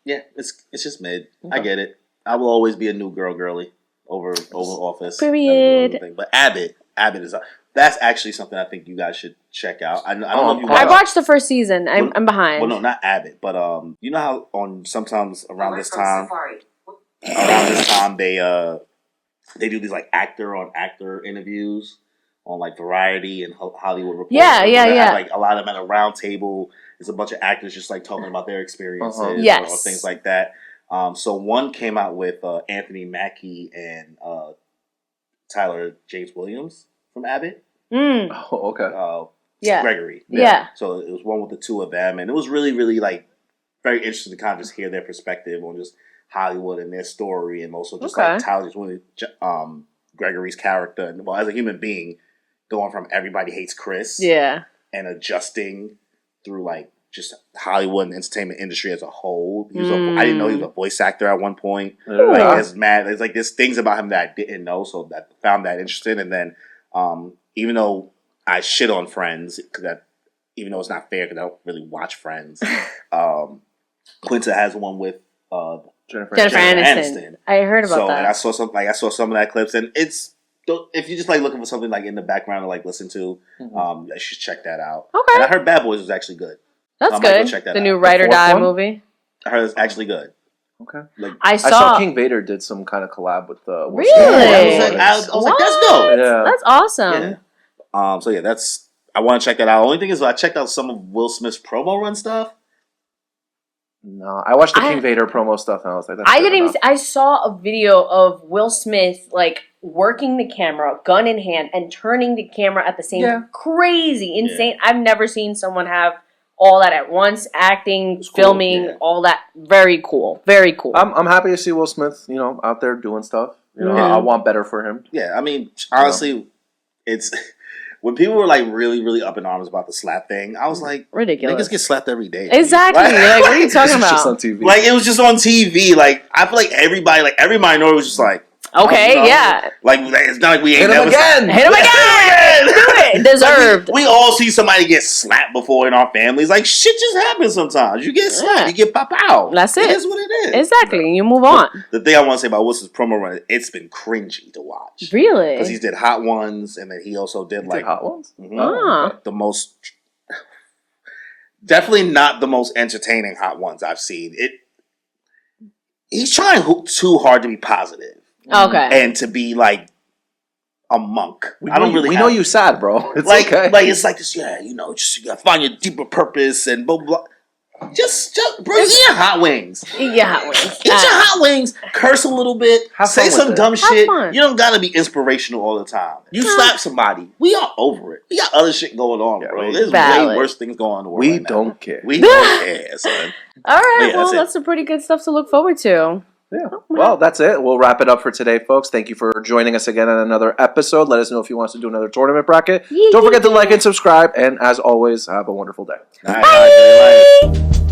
It's just mid. Okay. I get it. I will always be a new girly over Office. Period. But Abbott is that's actually something I think you guys should check out. I don't know if you I watched the first season. I'm behind. Well, no, not Abbott, but you know how sometimes around this time they do these like actor on actor interviews on like Variety and Hollywood Reporter. Yeah. Have, like a lot of them at a round table. There's a bunch of actors just like talking about their experiences or things like that. So one came out with Anthony Mackie and Tyler James Williams from Abbott. Oh, okay. Gregory. Yeah. So it was one with the two of them, and it was really, really like very interesting to kind of just hear their perspective on just Hollywood and their story, and also just like Tyler James Gregory's character, and well, as a human being, going from everybody hates Chris, and adjusting through like just Hollywood and entertainment industry as a whole. I didn't know he was a voice actor at one point. Like there's like there's things about him that I didn't know, so that found that interesting. And then even though I shit on Friends, even though it's not fair because I don't really watch Friends, Quinta has one with Jennifer Aniston. I heard about that. And I saw some of that clips, and it's. If you're just like looking for something like in the background to like listen to, you should check that out. Okay. And I heard Bad Boys was actually good. That's good. Check that the out. new Ride or Die movie. I heard it's actually good. Okay. Like, I saw King Vader did some kind of collab with the. Really? I was like, that's dope. Yeah. That's awesome. Yeah. So yeah, I want to check that out. The only thing is, I checked out some of Will Smith's promo run stuff. No, I watched the King Vader promo stuff, and I was like, that's I didn't even. I saw a video of Will Smith like working the camera, gun in hand, and turning the camera at the same time. Crazy, insane. Yeah. I've never seen someone have all that at once, acting, filming, all that. Very cool. Very cool. I'm happy to see Will Smith, out there doing stuff. I want better for him. Yeah, I mean, honestly, it's when people were like really, really up in arms about the slap thing, I was like, ridiculous. Niggas get slapped every day. Exactly. Like, what are you talking about? Just on TV. Like, it was just on TV. Like, I feel like everybody, like every minority was just like, okay, yeah. Like, it's not like we ain't hit him again. Hit him again. Do it. Deserved. Like we all see somebody get slapped before in our families. Like, shit just happens sometimes. You get slapped. You get pop out. That's it. It is what it is. Exactly. You move on. The thing I want to say about Wilson's promo run, it's been cringy to watch. Really? Because he did Hot Ones, and then he also did Hot Ones? Mm-hmm. The most... Definitely not the most entertaining Hot Ones I've seen. He's trying too hard to be positive. Okay. And to be like a monk. We know you sad, bro. It's like, okay. Like it's like this, just you gotta find your deeper purpose and blah blah. Just bro, eat your hot wings. Eat your hot wings. Eat your hot wings. Curse a little bit. Say some dumb shit. You don't gotta be inspirational all the time. You slap somebody. We are over it. We got other shit going on, bro. There's way worse things going on in the world. We don't care. We don't care, son. All right, well, that's some pretty good stuff to look forward to. Yeah. Well, that's it. We'll wrap it up for today, folks. Thank you for joining us again on another episode. Let us know if you want us to do another tournament bracket. Don't forget to like and subscribe. And as always, have a wonderful day. Bye.